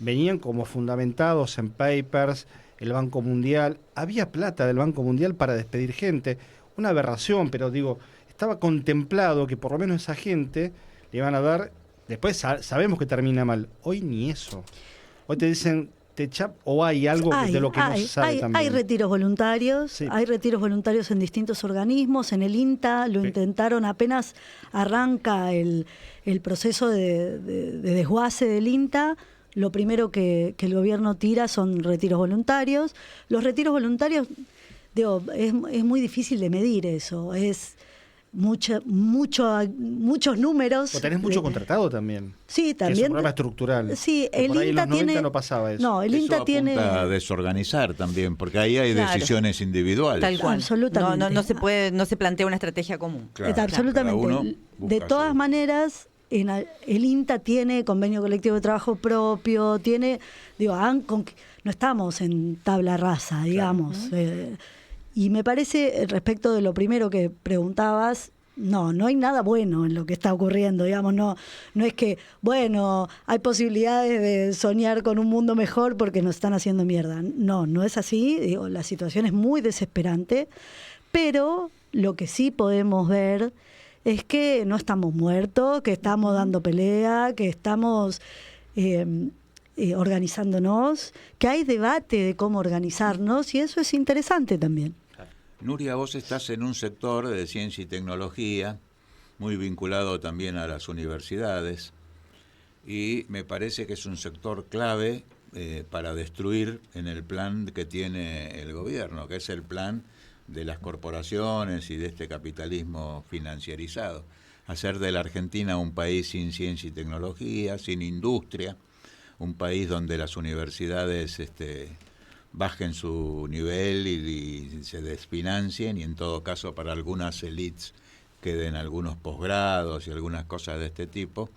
venían como fundamentados en papers, el Banco Mundial, había plata del Banco Mundial para despedir gente, una aberración, pero digo, estaba contemplado que por lo menos esa gente le iban a dar, después sabemos que termina mal, hoy ni eso. Hoy te dicen, o hay algo de lo que no se sabe también. Hay retiros voluntarios, Sí. hay retiros voluntarios en distintos organismos, en el INTA lo intentaron apenas arranca el proceso de desguace del INTA. Lo primero que el gobierno tira son retiros voluntarios. Los retiros voluntarios, digo, es muy difícil de medir eso. Es muchos números. O tenés mucho contratado también. Sí, Que es un también. problema estructural. Sí, Que el por ahí en INTA los 90 tiene. no pasaba eso. No, el Eso INTA apunta tiene. a desorganizar también, porque ahí hay Claro. decisiones individuales. Tal cual. Absolutamente. No se plantea una estrategia común. Claro, Absolutamente. cada uno De busca todas su- maneras, el INTA tiene convenio colectivo de trabajo propio, no estamos en tabla rasa, digamos. Y me parece, respecto de lo primero que preguntabas, no hay nada bueno en lo que está ocurriendo, digamos, no es que, bueno, hay posibilidades de soñar con un mundo mejor porque nos están haciendo mierda. No es así, digo, la situación es muy desesperante, pero lo que sí podemos ver es que no estamos muertos, que estamos dando pelea, que estamos organizándonos, que hay debate de cómo organizarnos y eso es interesante también. Nuria, vos estás en un sector de ciencia y tecnología, muy vinculado también a las universidades, y me parece que es un sector clave para destruir en el plan que tiene el gobierno, que es el plan de las corporaciones y de este capitalismo financiarizado. Hacer de la Argentina un país sin ciencia y tecnología, sin industria, un país donde las universidades bajen su nivel y se desfinancien, y en todo caso para algunas élites queden algunos posgrados y algunas cosas de este tipo.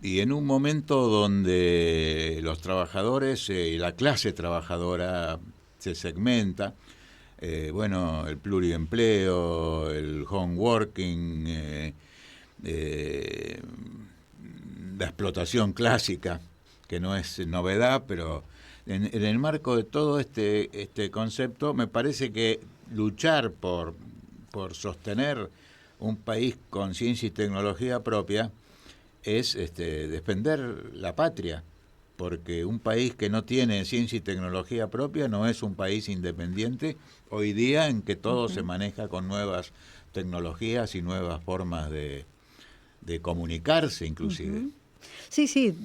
Y en un momento donde los trabajadores y la clase trabajadora se segmenta, el pluriempleo, el home working, la explotación clásica, que no es novedad, pero en el marco de todo este concepto, me parece que luchar por sostener un país con ciencia y tecnología propia es defender la patria, porque un país que no tiene ciencia y tecnología propia no es un país independiente hoy día, en que todo se maneja con nuevas tecnologías y nuevas formas de comunicarse inclusive. Sí,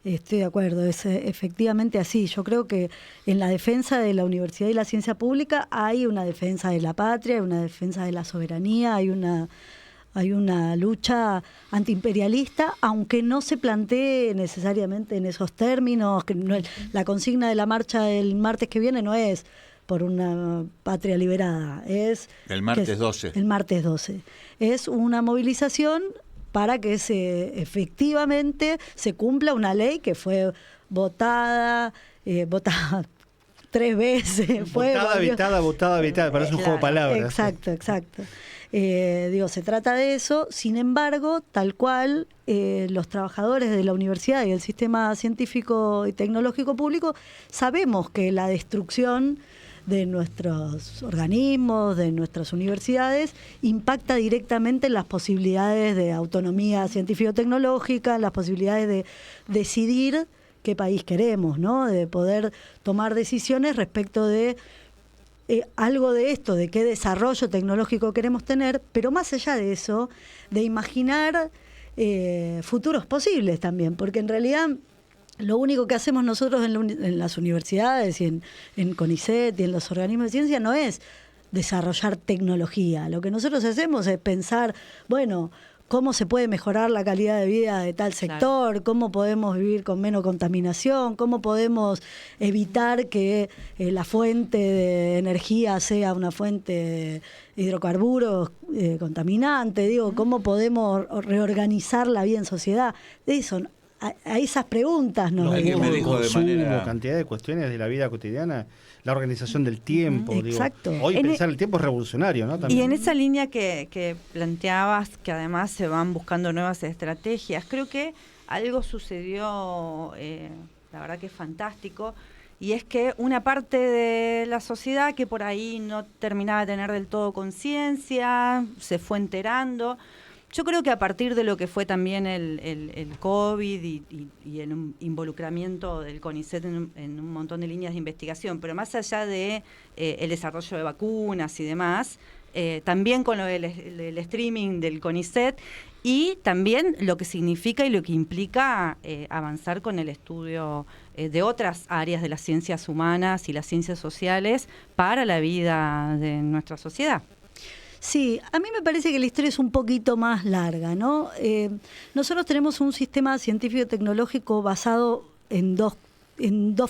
estoy de acuerdo, es efectivamente así. Yo creo que en la defensa de la universidad y la ciencia pública hay una defensa de la patria, hay una defensa de la soberanía, hay una lucha antiimperialista, aunque no se plantee necesariamente en esos términos. Que no, la consigna de la marcha el martes que viene no es por una patria liberada, es el martes 12. El martes 12. Es una movilización para que efectivamente se cumpla una ley que fue votada 3 veces. Votada, parece un juego de palabras. Exacto. Se trata de eso. Sin embargo, tal cual, los trabajadores de la universidad y el sistema científico y tecnológico público sabemos que la destrucción de nuestros organismos, de nuestras universidades, impacta directamente en las posibilidades de autonomía científico-tecnológica, en las posibilidades de decidir qué país queremos, ¿no? De poder tomar decisiones respecto de algo de esto, de qué desarrollo tecnológico queremos tener, pero más allá de eso, de imaginar futuros posibles también, porque en realidad lo único que hacemos nosotros en las universidades y en CONICET y en los organismos de ciencia no es desarrollar tecnología. Lo que nosotros hacemos es pensar, cómo se puede mejorar la calidad de vida de tal sector, cómo podemos vivir con menos contaminación, cómo podemos evitar que la fuente de energía sea una fuente de hidrocarburos contaminante, cómo podemos reorganizar la vida en sociedad. De eso, a esas preguntas nos consumo, cantidad de cuestiones de la vida cotidiana, la organización del tiempo. Exacto. Hoy pensar el tiempo es revolucionario, ¿no? También. Y en esa línea que planteabas, que además se van buscando nuevas estrategias, creo que algo sucedió, la verdad que es fantástico, y es que una parte de la sociedad que por ahí no terminaba de tener del todo conciencia, se fue enterando. Yo creo que a partir de lo que fue también el COVID y el involucramiento del CONICET en un montón de líneas de investigación, pero más allá de el desarrollo de vacunas y demás, también con lo del streaming del CONICET, y también lo que significa y lo que implica avanzar con el estudio de otras áreas de las ciencias humanas y las ciencias sociales para la vida de nuestra sociedad. Sí, a mí me parece que la historia es un poquito más larga, ¿no? Nosotros tenemos un sistema científico-tecnológico basado en dos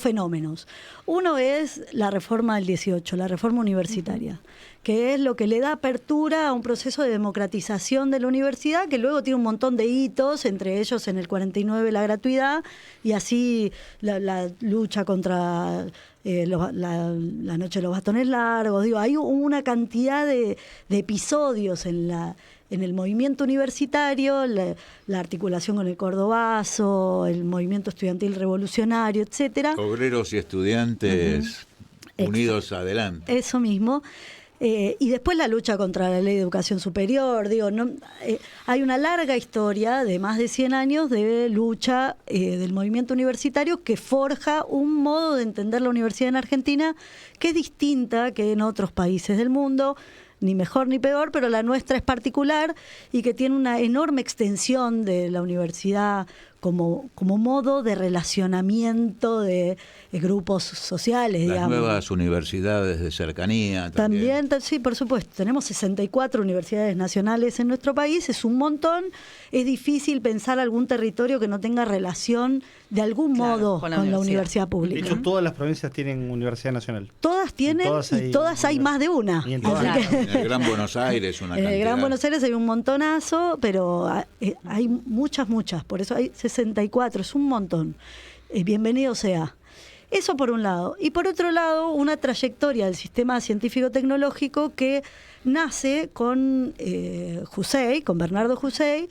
fenómenos. Uno es la reforma del 18, la reforma universitaria, que es lo que le da apertura a un proceso de democratización de la universidad, que luego tiene un montón de hitos, entre ellos en el 49 la gratuidad, y así la lucha contra la noche de los bastones largos. Hay una cantidad de episodios en el movimiento universitario, la articulación con el cordobazo, el movimiento estudiantil revolucionario, etcétera. Obreros y estudiantes unidos adelante. Eso mismo. Y después la lucha contra la ley de educación superior. Hay una larga historia de más de 100 años de lucha del movimiento universitario que forja un modo de entender la universidad en Argentina que es distinta que en otros países del mundo, ni mejor ni peor, pero la nuestra es particular y que tiene una enorme extensión de la universidad como modo de relacionamiento de grupos sociales, Las digamos. nuevas universidades de cercanía también. Sí, por supuesto. Tenemos 64 universidades nacionales en nuestro país, es un montón. Es difícil pensar algún territorio que no tenga relación de algún modo con la universidad pública. De hecho, todas las provincias tienen universidad nacional. Todas tienen y todas hay más de una. En el Gran Buenos Aires una cantidad. En el Gran Buenos Aires hay un montonazo, pero hay muchas. Por eso hay 64, es un montón. Bienvenido sea. Eso por un lado. Y por otro lado, una trayectoria del sistema científico-tecnológico que nace con con Bernardo Husey,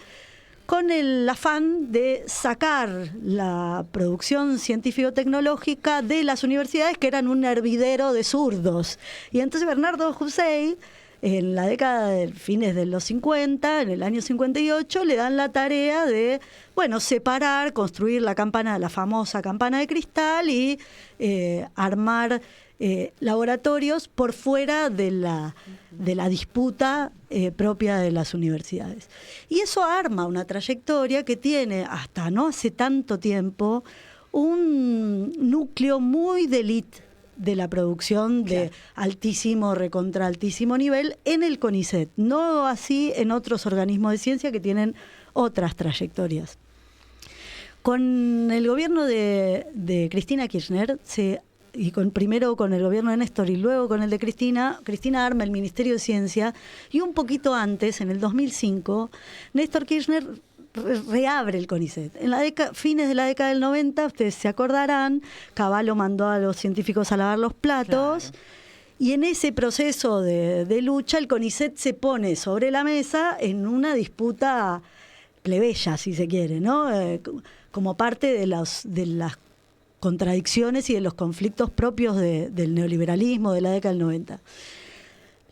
con el afán de sacar la producción científico-tecnológica de las universidades, que eran un hervidero de zurdos. Y entonces Bernardo Husey, en la década de fines de los 50, en el año 58, le dan la tarea de, separar, construir la famosa campana de cristal y armar laboratorios por fuera de la disputa propia de las universidades. Y eso arma una trayectoria que tiene, hasta no hace tanto tiempo, un núcleo muy de élite de la producción de altísimo, recontra altísimo nivel en el CONICET, no así en otros organismos de ciencia que tienen otras trayectorias. Con el gobierno de Cristina Kirchner, primero con el gobierno de Néstor y luego con el de Cristina arma el Ministerio de Ciencia, y un poquito antes, en el 2005, Néstor Kirchner reabre el CONICET. En fines de la década del 90, ustedes se acordarán, Cavallo mandó a los científicos a lavar los platos, claro. Y en ese proceso de lucha, el CONICET se pone sobre la mesa en una disputa plebeya, si se quiere, ¿no? Como parte de las contradicciones y de los conflictos propios del neoliberalismo de la década del 90.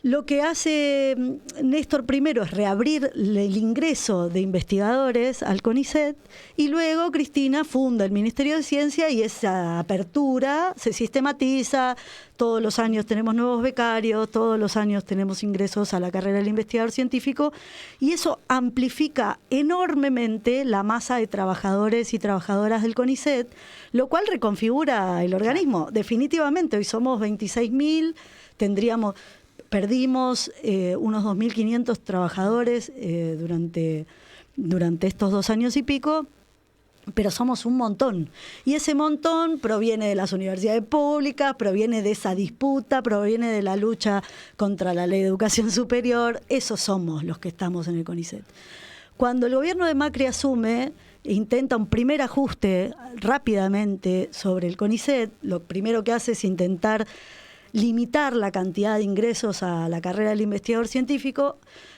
Lo que hace Néstor primero es reabrir el ingreso de investigadores al CONICET, y luego Cristina funda el Ministerio de Ciencia, y esa apertura se sistematiza. Todos los años tenemos nuevos becarios, todos los años tenemos ingresos a la carrera del investigador científico, y eso amplifica enormemente la masa de trabajadores y trabajadoras del CONICET, lo cual reconfigura el organismo. Definitivamente, hoy somos 26.000, perdimos unos 2.500 trabajadores durante estos 2 años y pico, pero somos un montón. Y ese montón proviene de las universidades públicas, proviene de esa disputa, proviene de la lucha contra la ley de educación superior. Esos somos los que estamos en el CONICET. Cuando el gobierno de Macri asume, intenta un primer ajuste rápidamente sobre el CONICET. Lo primero que hace es intentar limitar la cantidad de ingresos a la carrera del investigador científico.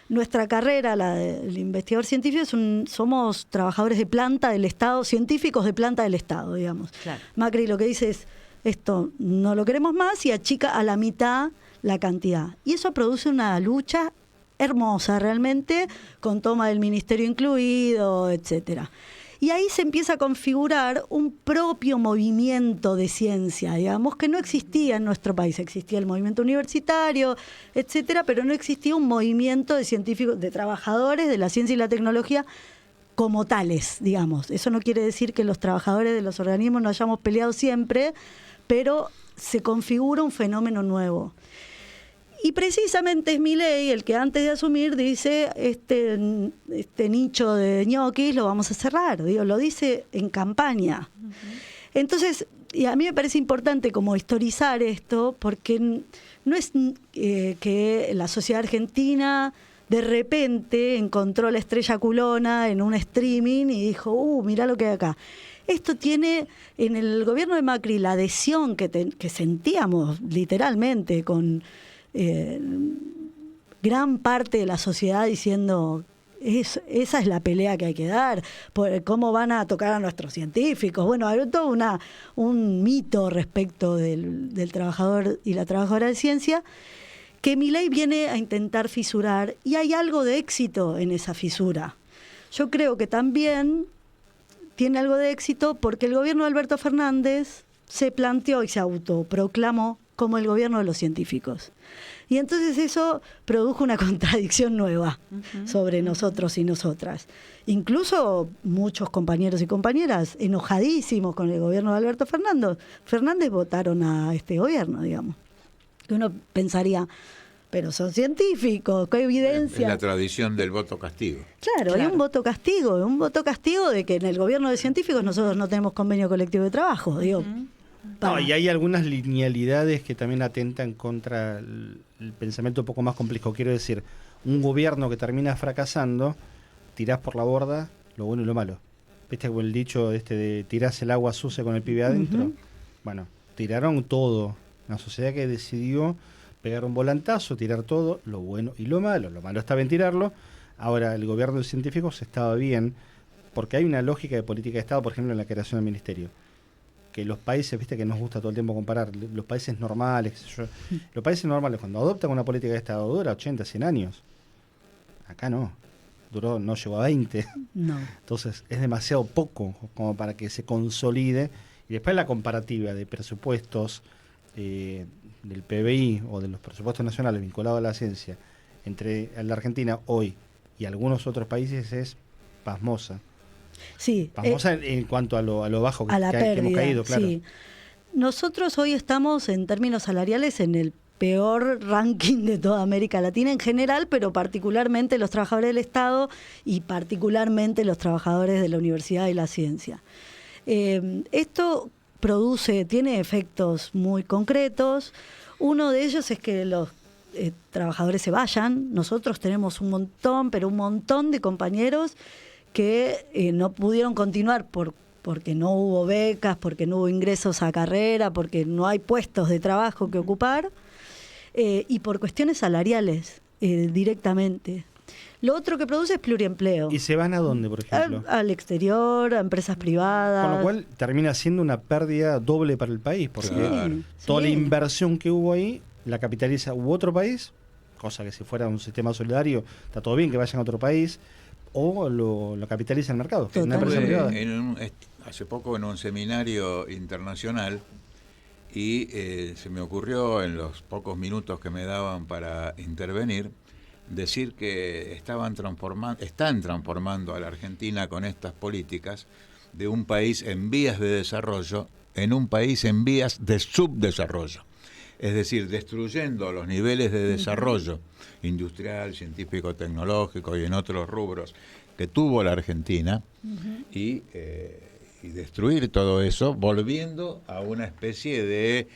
Nuestra carrera, la del investigador científico, somos trabajadores de planta del Estado, científicos de planta del Estado, digamos. Claro. Macri lo que dice es, esto no lo queremos más, y achica a la mitad la cantidad. Y eso produce una lucha hermosa realmente, con toma del ministerio incluido, etcétera. Y ahí se empieza a configurar un propio movimiento de ciencia, digamos, que no existía en nuestro país. Existía el movimiento universitario, etcétera, pero no existía un movimiento de científicos, de trabajadores de la ciencia y la tecnología como tales, digamos. Eso no quiere decir que los trabajadores de los organismos no hayamos peleado siempre, pero se configura un fenómeno nuevo. Y precisamente es Milei el que antes de asumir dice, este nicho de ñoquis lo vamos a cerrar, lo dice en campaña. Uh-huh. Entonces, y a mí me parece importante como historizar esto, porque no es que la sociedad argentina de repente encontró la estrella culona en un streaming y dijo, mirá lo que hay acá. Esto tiene en el gobierno de Macri la adhesión que sentíamos literalmente con gran parte de la sociedad diciendo esa es la pelea que hay que dar, cómo van a tocar a nuestros científicos. Bueno, hay todo un mito respecto del trabajador y la trabajadora de ciencia que Milei viene a intentar fisurar, y hay algo de éxito en esa fisura. Yo creo que también tiene algo de éxito porque el gobierno de Alberto Fernández se planteó y se autoproclamó como el gobierno de los científicos. Y entonces eso produjo una contradicción nueva sobre nosotros y nosotras. Incluso muchos compañeros y compañeras enojadísimos con el gobierno de Alberto Fernández votaron a este gobierno, digamos. Que uno pensaría, pero son científicos, ¿qué evidencia? Es la tradición del voto castigo. Claro, hay un voto castigo de que en el gobierno de científicos nosotros no tenemos convenio colectivo de trabajo, digo. No, y hay algunas linealidades que también atentan contra el pensamiento un poco más complejo. Quiero decir, un gobierno que termina fracasando, tirás por la borda lo bueno y lo malo. ¿Viste como el dicho de tirás el agua sucia con el pibe adentro? Bueno, tiraron todo. Una sociedad que decidió pegar un volantazo, tirar todo, lo bueno y lo malo. Lo malo está bien tirarlo. Ahora, el gobierno de científicos estaba bien, porque hay una lógica de política de Estado, por ejemplo, en la creación del ministerio. Que los países, viste que nos gusta todo el tiempo comparar, los países normales, los países normales cuando adoptan una política de Estado dura 80, 100 años. Acá no, no llegó a 20. No. Entonces es demasiado poco como para que se consolide. Y después la comparativa de presupuestos del PBI o de los presupuestos nacionales vinculados a la ciencia entre la Argentina hoy y algunos otros países es pasmosa. Sí, Vamos en cuanto a lo bajo que pérdida, hemos caído, claro. Sí. Nosotros hoy estamos en términos salariales en el peor ranking de toda América Latina en general, pero particularmente los trabajadores del Estado y particularmente los trabajadores de la universidad y la ciencia. Esto tiene efectos muy concretos. Uno de ellos es que los trabajadores se vayan. Nosotros tenemos un montón de compañeros que no pudieron continuar porque no hubo becas, porque no hubo ingresos a carrera, porque no hay puestos de trabajo que ocupar, y por cuestiones salariales directamente. Lo otro que produce es pluriempleo. ¿Y se van a dónde, por ejemplo? Al exterior, a empresas privadas. Con lo cual termina siendo una pérdida doble para el país, porque toda la inversión que hubo ahí la capitaliza otro país, cosa que si fuera un sistema solidario está todo bien que vayan a otro país, o lo capitaliza el mercado. Una empresa privada. Hace poco en un seminario internacional y se me ocurrió en los pocos minutos que me daban para intervenir decir que están transformando a la Argentina con estas políticas de un país en vías de desarrollo en un país en vías de subdesarrollo. Es decir, destruyendo los niveles de desarrollo industrial, científico, tecnológico y en otros rubros que tuvo la Argentina y destruir todo eso, volviendo a una especie de,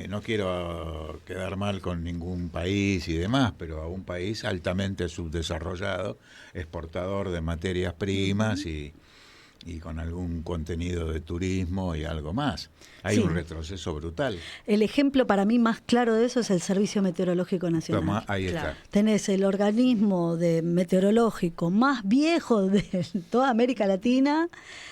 no quiero quedar mal con ningún país y demás, pero a un país altamente subdesarrollado, exportador de materias primas y con algún contenido de turismo y algo más. Hay un retroceso brutal. El ejemplo para mí más claro de eso es el Servicio Meteorológico Nacional. Ahí está. Tenés el organismo meteorológico más viejo de toda América Latina,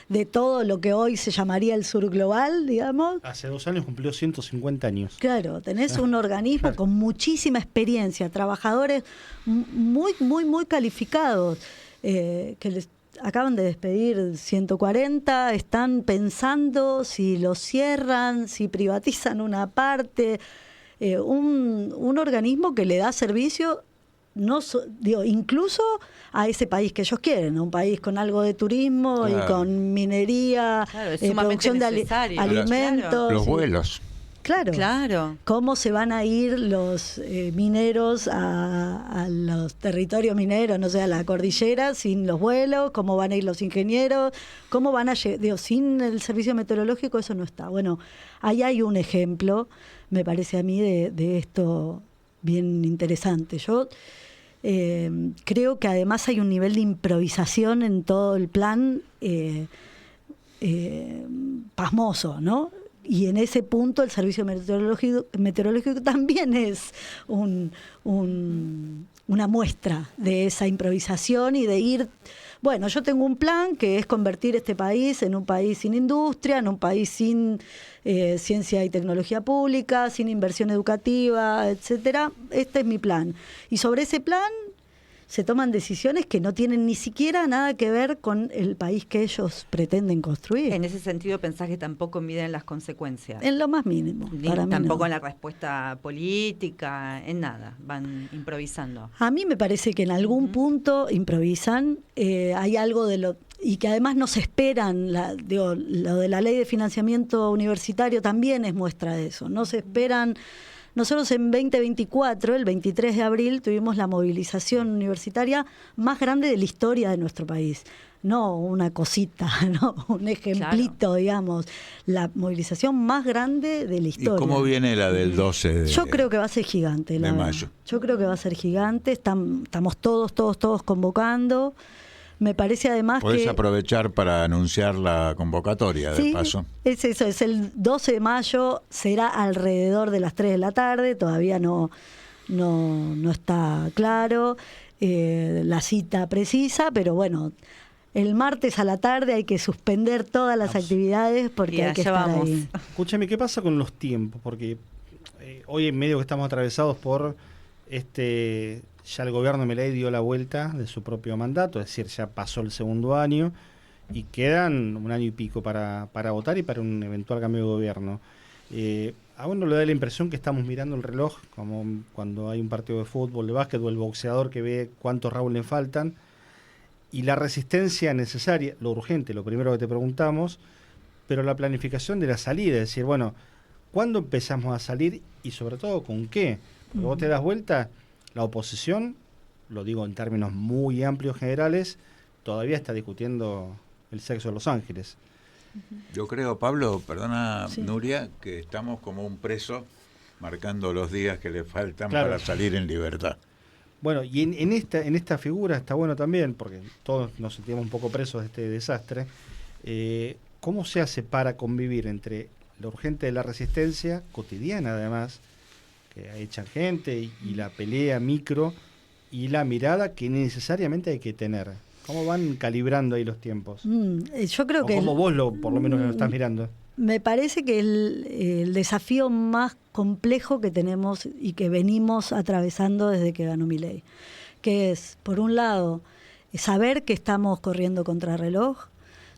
de todo lo que hoy se llamaría el sur global, digamos. Hace 2 años cumplió 150 años. Claro, tenés un organismo con muchísima experiencia, trabajadores muy, muy, muy calificados, que les acaban de despedir 140, están pensando si lo cierran, si privatizan una parte, un organismo que le da servicio incluso a ese país que ellos quieren, un país con algo de turismo y con minería, producción de alimentos. Los vuelos. Claro. ¿Cómo se van a ir los mineros a los territorios mineros, no sé, a la cordillera sin los vuelos? ¿Cómo van a ir los ingenieros? ¿Cómo van a llegar? Sin el servicio meteorológico eso no está. Bueno, ahí hay un ejemplo, me parece a mí, de esto bien interesante. Yo creo que además hay un nivel de improvisación en todo el plan pasmoso, ¿no? Y en ese punto el servicio meteorológico también es una muestra de esa improvisación y de ir, bueno, yo tengo un plan que es convertir este país en un país sin industria, en un país sin ciencia y tecnología pública, sin inversión educativa, etcétera. Este es mi plan. Y sobre ese plan se toman decisiones que no tienen ni siquiera nada que ver con el país que ellos pretenden construir. En ese sentido, ¿pensás que tampoco miden las consecuencias? En lo más mínimo. Para mí tampoco no. en la respuesta política, en nada, van improvisando. A mí me parece que en algún punto improvisan, hay algo de lo... Y que además no se esperan, lo de la ley de financiamiento universitario también es muestra de eso, no se esperan. Nosotros en 2024, el 23 de abril, tuvimos la movilización universitaria más grande de la historia de nuestro país. No una cosita, no un ejemplito, claro. Digamos. La movilización más grande de la historia. ¿Y cómo viene la del 12 de Yo creo que va a ser gigante. De mayo. Yo creo que va a ser gigante. Estamos todos convocando. Me parece además Podés aprovechar para anunciar la convocatoria, de paso. Es eso, es el 12 de mayo, será alrededor de las 3 de la tarde, todavía no está claro la cita precisa, pero bueno, el martes a la tarde hay que suspender todas las actividades porque hay que estar ahí. Escúchame, ¿qué pasa con los tiempos? Porque hoy en medio que estamos atravesados por ya el gobierno Milei dio la vuelta de su propio mandato, es decir, ya pasó el segundo año y quedan un año y pico para votar y para un eventual cambio de gobierno. A uno le da la impresión que estamos mirando el reloj, como cuando hay un partido de fútbol, de básquetbol, el boxeador que ve cuántos rounds le faltan, y la resistencia necesaria, lo urgente, lo primero que te preguntamos, pero la planificación de la salida, es decir, bueno, ¿cuándo empezamos a salir y sobre todo con qué? Porque vos te das vuelta, la oposición, lo digo en términos muy amplios generales, todavía está discutiendo el sexo de los ángeles. Yo creo, Pablo, perdona, sí. Nuria, que estamos como un preso marcando los días que le faltan para salir en libertad. Bueno, y en esta figura está bueno también, porque todos nos sentimos un poco presos de este desastre, ¿cómo se hace para convivir entre lo urgente de la resistencia, cotidiana además, que echan gente y la pelea micro y la mirada que necesariamente hay que tener? ¿Cómo van calibrando ahí los tiempos? Yo creo que... ¿Cómo vos por lo menos lo estás mirando? Me parece que el desafío más complejo que tenemos y que venimos atravesando desde que ganó Milei, que es, por un lado, saber que estamos corriendo contrarreloj,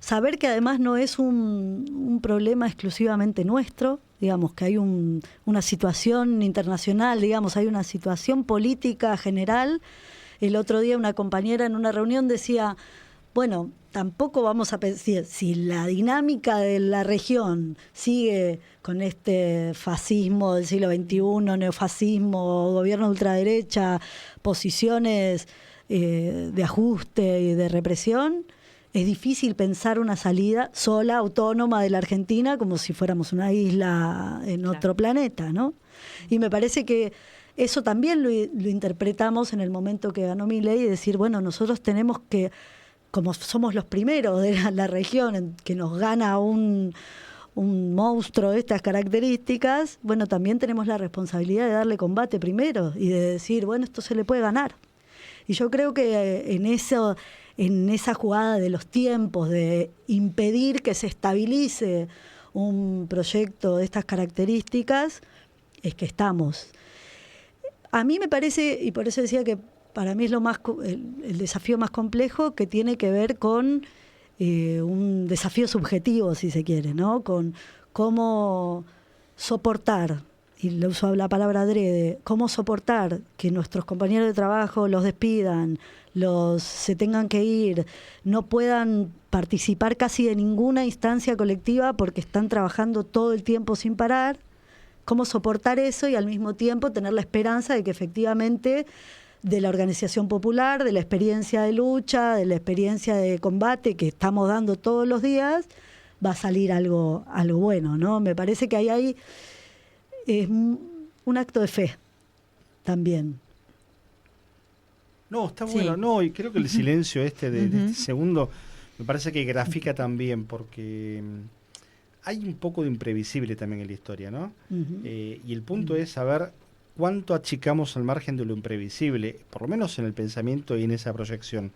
saber que además no es un problema exclusivamente nuestro, digamos que hay una situación internacional, digamos, hay una situación política general. El otro día una compañera en una reunión decía, bueno, tampoco vamos a pensar, si la dinámica de la región sigue con este fascismo del siglo XXI, neofascismo, gobierno de ultraderecha, posiciones de ajuste y de represión, es difícil pensar una salida sola, autónoma de la Argentina, como si fuéramos una isla en otro planeta, ¿no? Y me parece que eso también lo interpretamos en el momento que ganó Milei, y decir, bueno, nosotros tenemos que, como somos los primeros de la región, que nos gana un monstruo de estas características, bueno, también tenemos la responsabilidad de darle combate primero y de decir, bueno, esto se le puede ganar. Y yo creo que en esa jugada de los tiempos, de impedir que se estabilice un proyecto de estas características, es que estamos. A mí me parece, y por eso decía que para mí es el desafío más complejo, que tiene que ver con un desafío subjetivo, si se quiere, ¿no? Con cómo soportar, y le uso la palabra adrede, cómo soportar que nuestros compañeros de trabajo los despidan, se tengan que ir, no puedan participar casi de ninguna instancia colectiva porque están trabajando todo el tiempo sin parar. Cómo soportar eso y al mismo tiempo tener la esperanza de que efectivamente de la organización popular, de la experiencia de lucha, de la experiencia de combate que estamos dando todos los días, va a salir algo bueno, ¿no? Me parece que ahí es un acto de fe también. No, está bueno, no, y creo que el silencio de este segundo me parece que grafica también, porque hay un poco de imprevisible también en la historia, ¿no? Y el punto es saber cuánto achicamos al margen de lo imprevisible, por lo menos en el pensamiento y en esa proyección.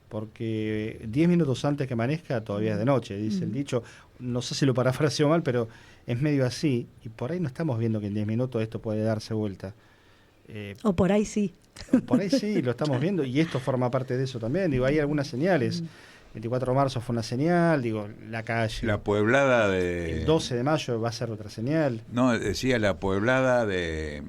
Porque 10 minutos antes que amanezca todavía es de noche, dice el dicho. No sé si lo parafraseo mal, pero es medio así. Y por ahí no estamos viendo que en 10 minutos esto puede darse vuelta. O por ahí sí. Por ahí sí, lo estamos viendo, y esto forma parte de eso también. Digo, hay algunas señales. 24 de marzo fue una señal, digo, la calle. La pueblada de... El 12 de mayo va a ser otra señal. No, decía la pueblada del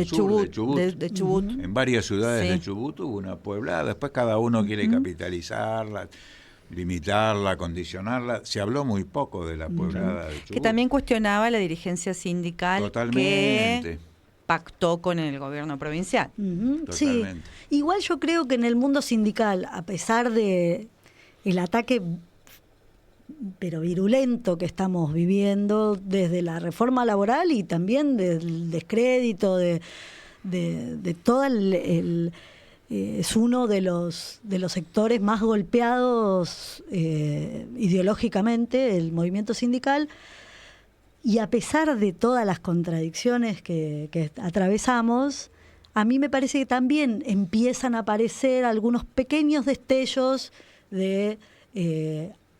sur, de Chubut. De Chubut. En varias ciudades Sí. de Chubut hubo una pueblada. Después cada uno quiere capitalizarla, limitarla, condicionarla. Se habló muy poco de la pueblada de Chubut. Que también cuestionaba la dirigencia sindical Totalmente. que pactó con el gobierno provincial. Sí, Totalmente. igual yo creo que en el mundo sindical, a pesar de el ataque pero virulento que estamos viviendo desde la reforma laboral y también del descrédito de todo es uno de los sectores más golpeados ideológicamente, el movimiento sindical. Y a pesar de todas las contradicciones que atravesamos, a mí me parece que también empiezan a aparecer algunos pequeños destellos de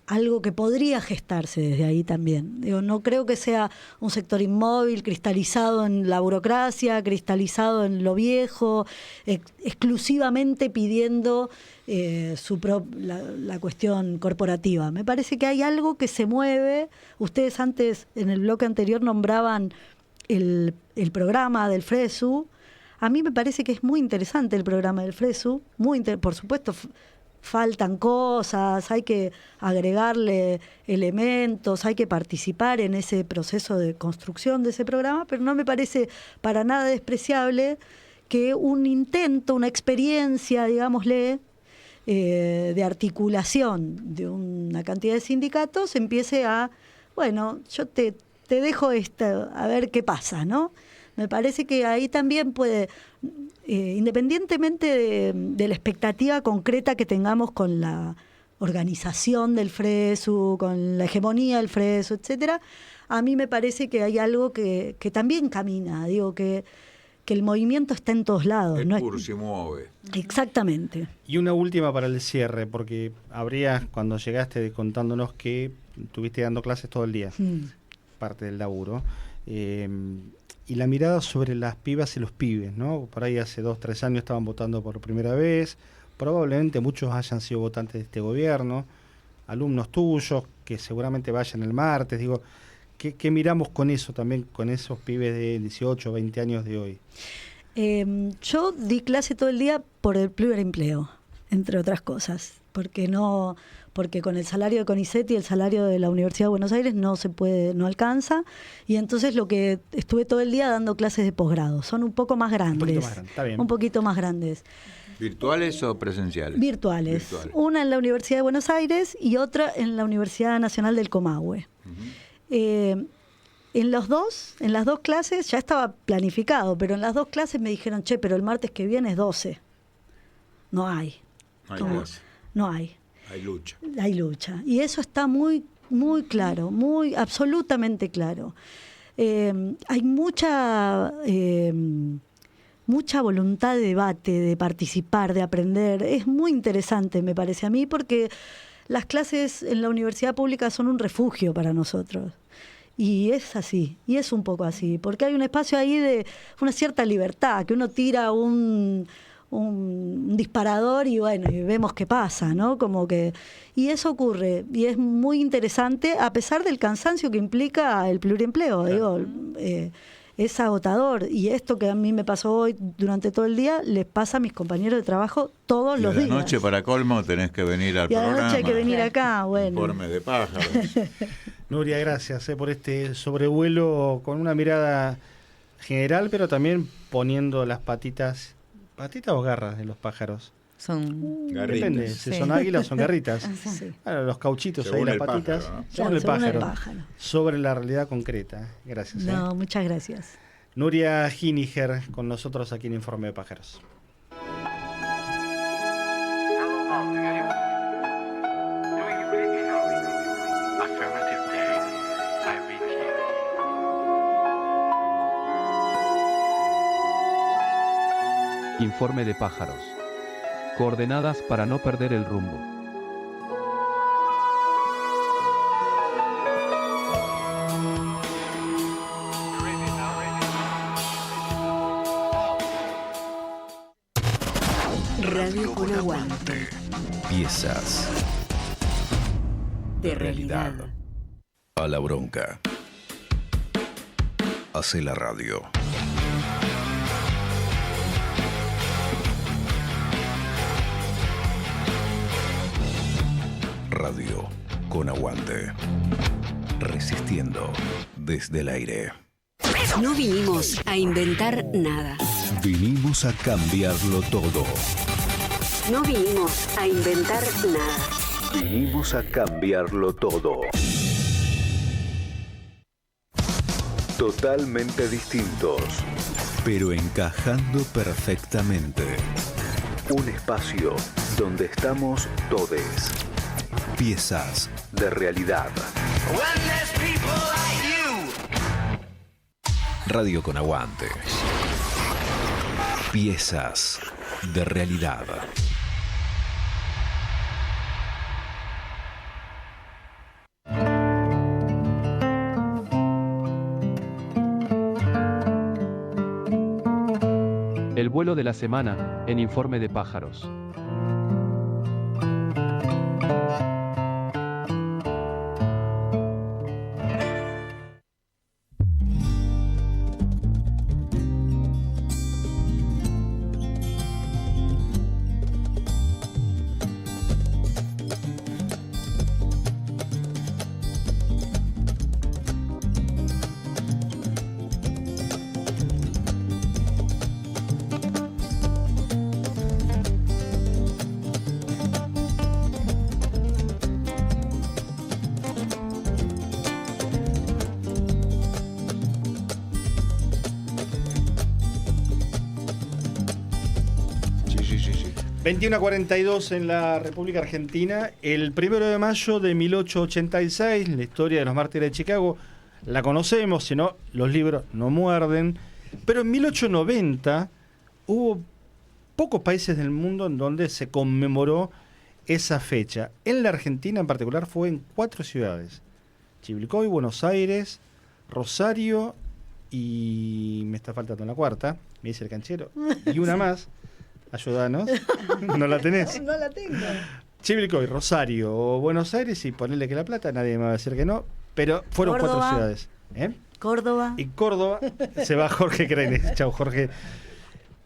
algo que podría gestarse desde ahí también. Digo, no creo que sea un sector inmóvil, cristalizado en la burocracia, cristalizado en lo viejo, exclusivamente pidiendo la cuestión corporativa. Me parece que hay algo que se mueve. Ustedes antes, en el bloque anterior, nombraban el programa del FRESU. A mí me parece que es muy interesante el programa del FRESU. Por supuesto, faltan cosas, hay que agregarle elementos, hay que participar en ese proceso de construcción de ese programa, pero no me parece para nada despreciable que un intento, una experiencia, digámosle, de articulación de una cantidad de sindicatos empiece a, bueno, yo te dejo a ver qué pasa, ¿no? Me parece que ahí también puede, independientemente de la expectativa concreta que tengamos con la organización del FRESU, con la hegemonía del FRESU, etcétera, a mí me parece que hay algo que también camina, digo que el movimiento está en todos lados. El ¿no? PUR se mueve. Exactamente. Y una última para el cierre, porque cuando llegaste contándonos que estuviste dando clases todo el día, parte del laburo, y la mirada sobre las pibas y los pibes, ¿no? Por ahí hace 2, 3 años estaban votando por primera vez, probablemente muchos hayan sido votantes de este gobierno, alumnos tuyos que seguramente vayan el martes, digo, ¿qué miramos con eso también, con esos pibes de 18, 20 años de hoy? Yo di clase todo el día por el pluriempleo, entre otras cosas, porque con el salario de CONICET y el salario de la Universidad de Buenos Aires no alcanza, y entonces lo que estuve todo el día dando clases de posgrado, son un poco más grandes, un poquito más grandes. ¿Virtuales o presenciales? Virtuales. Una en la Universidad de Buenos Aires y otra en la Universidad Nacional del Comahue. En las dos clases ya estaba planificado, pero en las 2 clases me dijeron, pero el martes que viene es 12. No hay. No hay. Hay lucha. Hay lucha. Y eso está muy, muy claro, muy absolutamente claro. Hay mucha voluntad de debate, de participar, de aprender. Es muy interesante, me parece a mí, porque las clases en la universidad pública son un refugio para nosotros. Y es así, y es un poco así, porque hay un espacio ahí de una cierta libertad, que uno tira un disparador y bueno, y vemos qué pasa, ¿no? Y eso ocurre, y es muy interesante, a pesar del cansancio que implica el pluriempleo, claro. Es agotador, y esto que a mí me pasó hoy durante todo el día, les pasa a mis compañeros de trabajo todos los días. Y a la noche, para colmo, tenés que venir al programa. Y a la noche hay que venir acá, bueno. Informe de pájaros. Nuria, gracias por este sobrevuelo con una mirada general, pero también poniendo las patitas o garras de los pájaros. Son garritas. Depende, si son águilas o son garritas. Sí. Bueno, los cauchitos Según ahí, las patitas, pájaro, ¿no? sobre el pájaro, pájaro. sobre la realidad concreta. Gracias. No, muchas gracias. Nuria Giniger con nosotros aquí en Informe de Pájaros. Informe de pájaros. Coordenadas para no perder el rumbo. Radio con Aguante. Piezas De realidad. a la bronca. Hace la radio. Radio con Aguante. Resistiendo desde el aire. No vinimos a inventar nada. Vinimos a cambiarlo todo. No vinimos a inventar nada. Vinimos a cambiarlo todo. Totalmente distintos, pero encajando perfectamente. Un espacio donde estamos todes. Piezas de realidad. Radio con Aguante. Piezas de realidad. El vuelo de la semana, en Informe de Pájaros. Sí. 21:42 en la República Argentina. El 1 de mayo de 1886, la historia de los mártires de Chicago, la conocemos, si no, los libros no muerden. Pero en 1890 hubo pocos países del mundo en donde se conmemoró esa fecha. En la Argentina en particular fue en 4 ciudades: Chivilcoy, Buenos Aires, Rosario y me está faltando la cuarta, me dice el canchero, y una más. Ayúdanos. ¿No la tenés? No la tengo. Chivilcoy, Rosario o Buenos Aires, y ponerle que La Plata, nadie me va a decir que no, pero fueron Córdoba. 4 ciudades. Córdoba. Y Córdoba, se va Jorge Kreines. Chau, Jorge.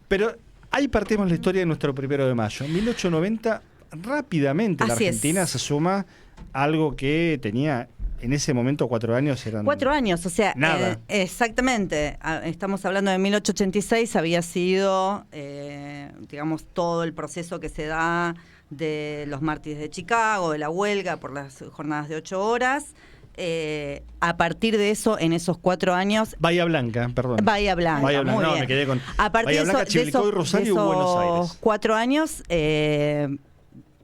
Pero ahí partimos la historia de nuestro 1 de mayo. En 1890, rápidamente la Así Argentina es. se suma a algo que tenía en ese momento 4 años. Eran 4 años, o sea, nada. Exactamente. Estamos hablando de 1886, había sido, digamos, todo el proceso que se da de los mártires de Chicago, de la huelga por las jornadas de 8 horas. A partir de eso, en esos 4 años... Bahía Blanca, perdón. Bahía Blanca, Bahía Blanca, muy no, bien. me quedé con A partir Bahía de Blanca, eso- Chivilcoy, Rosario y Buenos Aires. 4 años,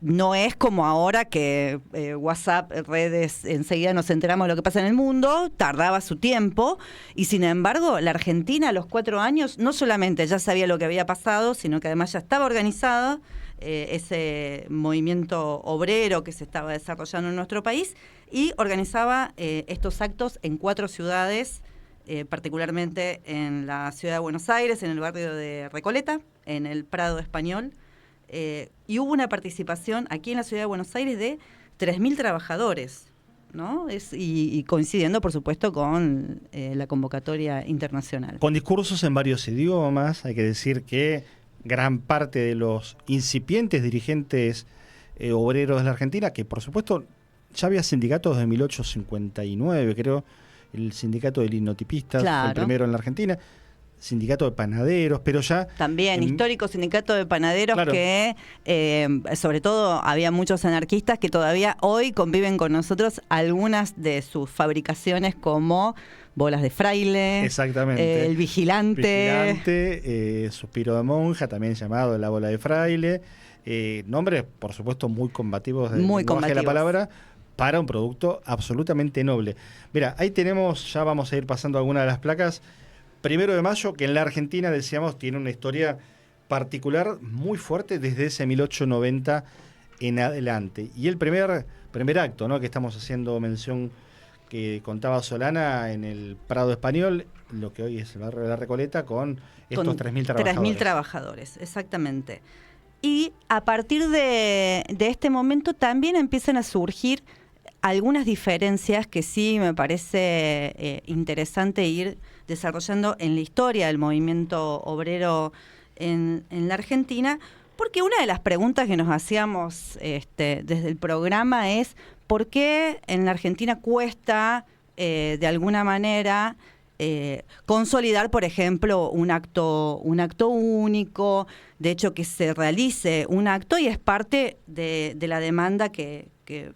no es como ahora que WhatsApp, redes, enseguida nos enteramos de lo que pasa en el mundo, tardaba su tiempo, y sin embargo la Argentina a los 4 años no solamente ya sabía lo que había pasado, sino que además ya estaba organizado ese movimiento obrero que se estaba desarrollando en nuestro país, y organizaba estos actos en 4 ciudades, particularmente en la ciudad de Buenos Aires, en el barrio de Recoleta, en el Prado Español. Y hubo una participación aquí en la ciudad de Buenos Aires de 3.000 trabajadores, ¿no? Y coincidiendo, por supuesto, con la convocatoria internacional. Con discursos en varios idiomas. Hay que decir que gran parte de los incipientes dirigentes obreros de la Argentina, que por supuesto ya había sindicatos desde 1859, creo, el sindicato de linotipistas fue el primero en la Argentina, sindicato de panaderos, pero ya... También, histórico sindicato de panaderos, claro, que sobre todo había muchos anarquistas que todavía hoy conviven con nosotros, algunas de sus fabricaciones como bolas de fraile, exactamente, el vigilante, suspiro de monja, también llamado la bola de fraile, nombres por supuesto muy combativos del lenguaje de la palabra, para un producto absolutamente noble. Mira, ahí tenemos, ya vamos a ir pasando algunas de las placas. 1 de mayo, que en la Argentina, decíamos, tiene una historia particular muy fuerte desde ese 1890 en adelante. Y el primer acto, ¿no?, que estamos haciendo mención, que contaba Solana, en el Prado Español, lo que hoy es el barrio de la Recoleta, con estos 3.000 trabajadores. 3.000 trabajadores, exactamente. Y a partir de este momento también empiezan a surgir algunas diferencias que sí me parece interesante ir desarrollando en la historia del movimiento obrero en la Argentina, porque una de las preguntas que nos hacíamos desde el programa es ¿por qué en la Argentina cuesta de alguna manera consolidar, por ejemplo, un acto único, de hecho que se realice un acto, y es parte de la demanda que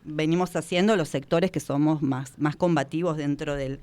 venimos haciendo los sectores que somos más combativos dentro del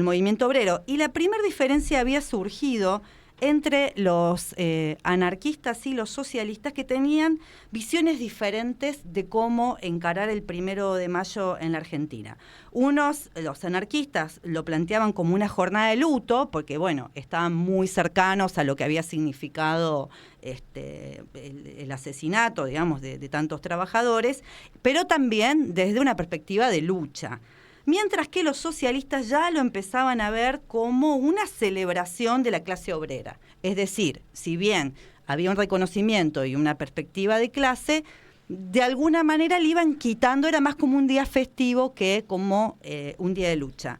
movimiento obrero? Y la primera diferencia había surgido entre los anarquistas y los socialistas, que tenían visiones diferentes de cómo encarar el 1 de mayo en la Argentina. Los anarquistas, lo planteaban como una jornada de luto, porque bueno, estaban muy cercanos a lo que había significado el asesinato, digamos, de tantos trabajadores, pero también desde una perspectiva de lucha. Mientras que los socialistas ya lo empezaban a ver como una celebración de la clase obrera. Es decir, si bien había un reconocimiento y una perspectiva de clase, de alguna manera le iban quitando, era más como un día festivo que como un día de lucha.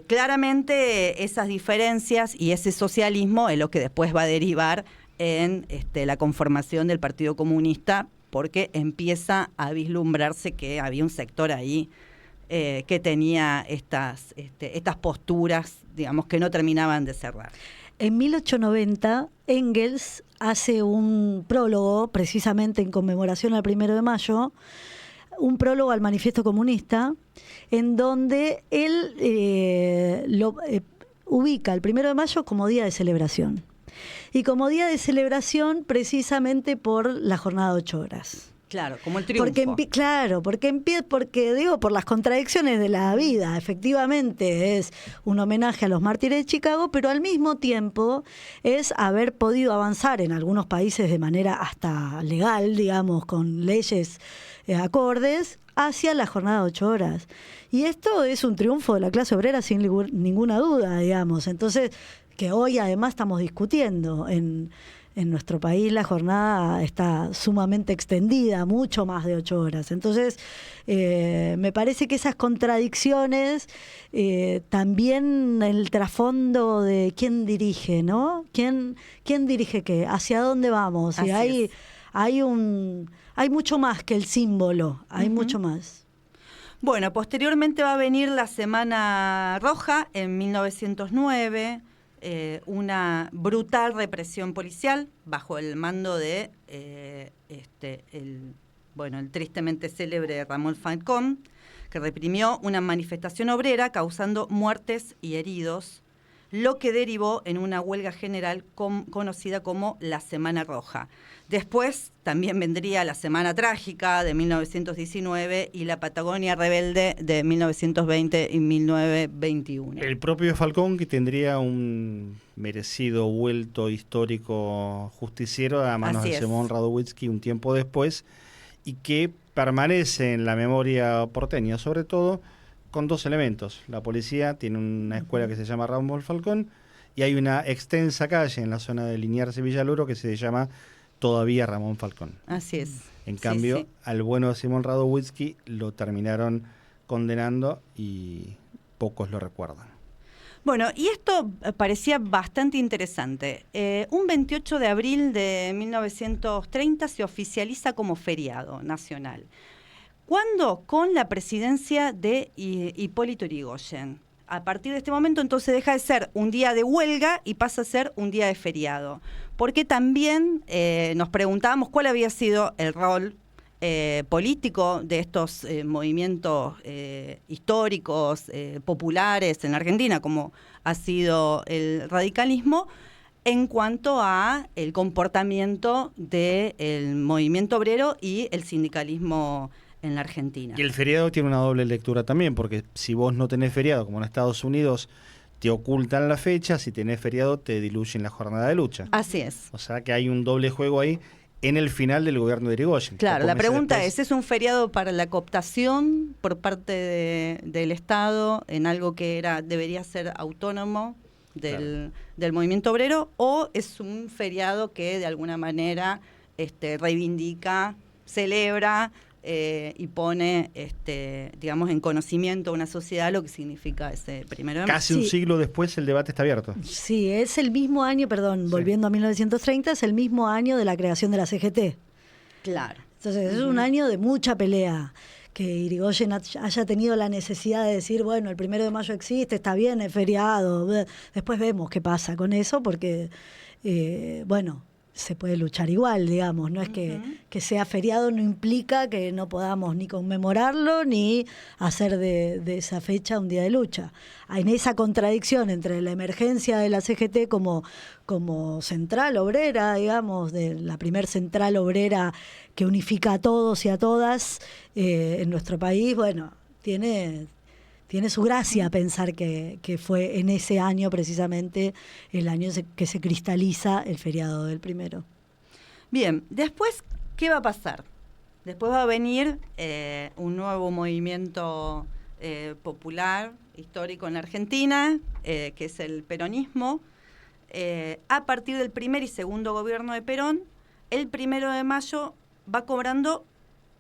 Claramente esas diferencias y ese socialismo es lo que después va a derivar en la conformación del Partido Comunista, porque empieza a vislumbrarse que había un sector ahí que tenía estas posturas, digamos, que no terminaban de cerrar. En 1890, Engels hace un prólogo, precisamente en conmemoración al 1 de mayo, un prólogo al Manifiesto Comunista, en donde él ubica el 1 de mayo como día de celebración. Y como día de celebración precisamente por la jornada de 8 horas. Claro, como el triunfo. Porque digo, por las contradicciones de la vida. Efectivamente es un homenaje a los mártires de Chicago, pero al mismo tiempo es haber podido avanzar en algunos países de manera hasta legal, digamos, con leyes acordes, hacia la jornada de 8 horas. Y esto es un triunfo de la clase obrera sin ninguna duda, digamos. Entonces, que hoy además estamos discutiendo en nuestro país, la jornada está sumamente extendida, mucho más de 8 horas. Entonces, me parece que esas contradicciones, también el trasfondo de quién dirige, ¿no? ¿Quién dirige qué? ¿Hacia dónde vamos? Y hay mucho más que el símbolo, hay mucho más. Bueno, posteriormente va a venir la Semana Roja en 1909, una brutal represión policial bajo el mando de el tristemente célebre Ramón Falcón, que reprimió una manifestación obrera causando muertes y heridos, lo que derivó en una huelga general conocida como la Semana Roja. Después también vendría la Semana Trágica de 1919 y la Patagonia Rebelde de 1920 y 1921. El propio Falcón, que tendría un merecido vuelto histórico justiciero a manos de Simón Radowitzki un tiempo después, y que permanece en la memoria porteña, sobre todo con dos elementos. La policía tiene una escuela que se llama Ramón Falcón, y hay una extensa calle en la zona de Liniers y Villaluro que se llama todavía Ramón Falcón. Así es. En cambio, al bueno de Simón Radowitzki lo terminaron condenando y pocos lo recuerdan. Bueno, y esto parecía bastante interesante. Un 28 de abril de 1930 se oficializa como feriado nacional. ¿Cuándo? Con la presidencia de Hipólito Yrigoyen. A partir de este momento, entonces, deja de ser un día de huelga y pasa a ser un día de feriado. Porque también nos preguntábamos cuál había sido el rol político de estos movimientos históricos, populares en la Argentina, como ha sido el radicalismo, en cuanto a el comportamiento del movimiento obrero y el sindicalismo en la Argentina. Y el feriado tiene una doble lectura también, porque si vos no tenés feriado, como en Estados Unidos, te ocultan la fecha, si tenés feriado te diluyen la jornada de lucha. Así es. O sea que hay un doble juego ahí en el final del gobierno de Yrigoyen. Claro, la pregunta ¿es un feriado para la cooptación por parte del Estado en algo que debería ser autónomo del movimiento obrero, o es un feriado que de alguna manera reivindica, celebra y pone, digamos, en conocimiento a una sociedad lo que significa ese 1 de mayo. Casi un siglo después el debate está abierto. Sí, es el mismo año, volviendo a 1930, es el mismo año de la creación de la CGT. Claro. Entonces es un año de mucha pelea. Que Irigoyen haya tenido la necesidad de decir, bueno, el 1 de mayo existe, está bien, es feriado. Después vemos qué pasa con eso, porque, bueno, se puede luchar igual, digamos. No es que sea feriado, no implica que no podamos ni conmemorarlo ni hacer de esa fecha un día de lucha. En esa contradicción entre la emergencia de la CGT como central obrera, digamos, de la primer central obrera que unifica a todos y a todas en nuestro país, bueno, tiene su gracia pensar que fue en ese año precisamente el año que se cristaliza el feriado del 1. Bien, después, ¿qué va a pasar? Después va a venir un nuevo movimiento popular, histórico en la Argentina, que es el peronismo. A partir del primer y segundo gobierno de Perón, el 1 de mayo va cobrando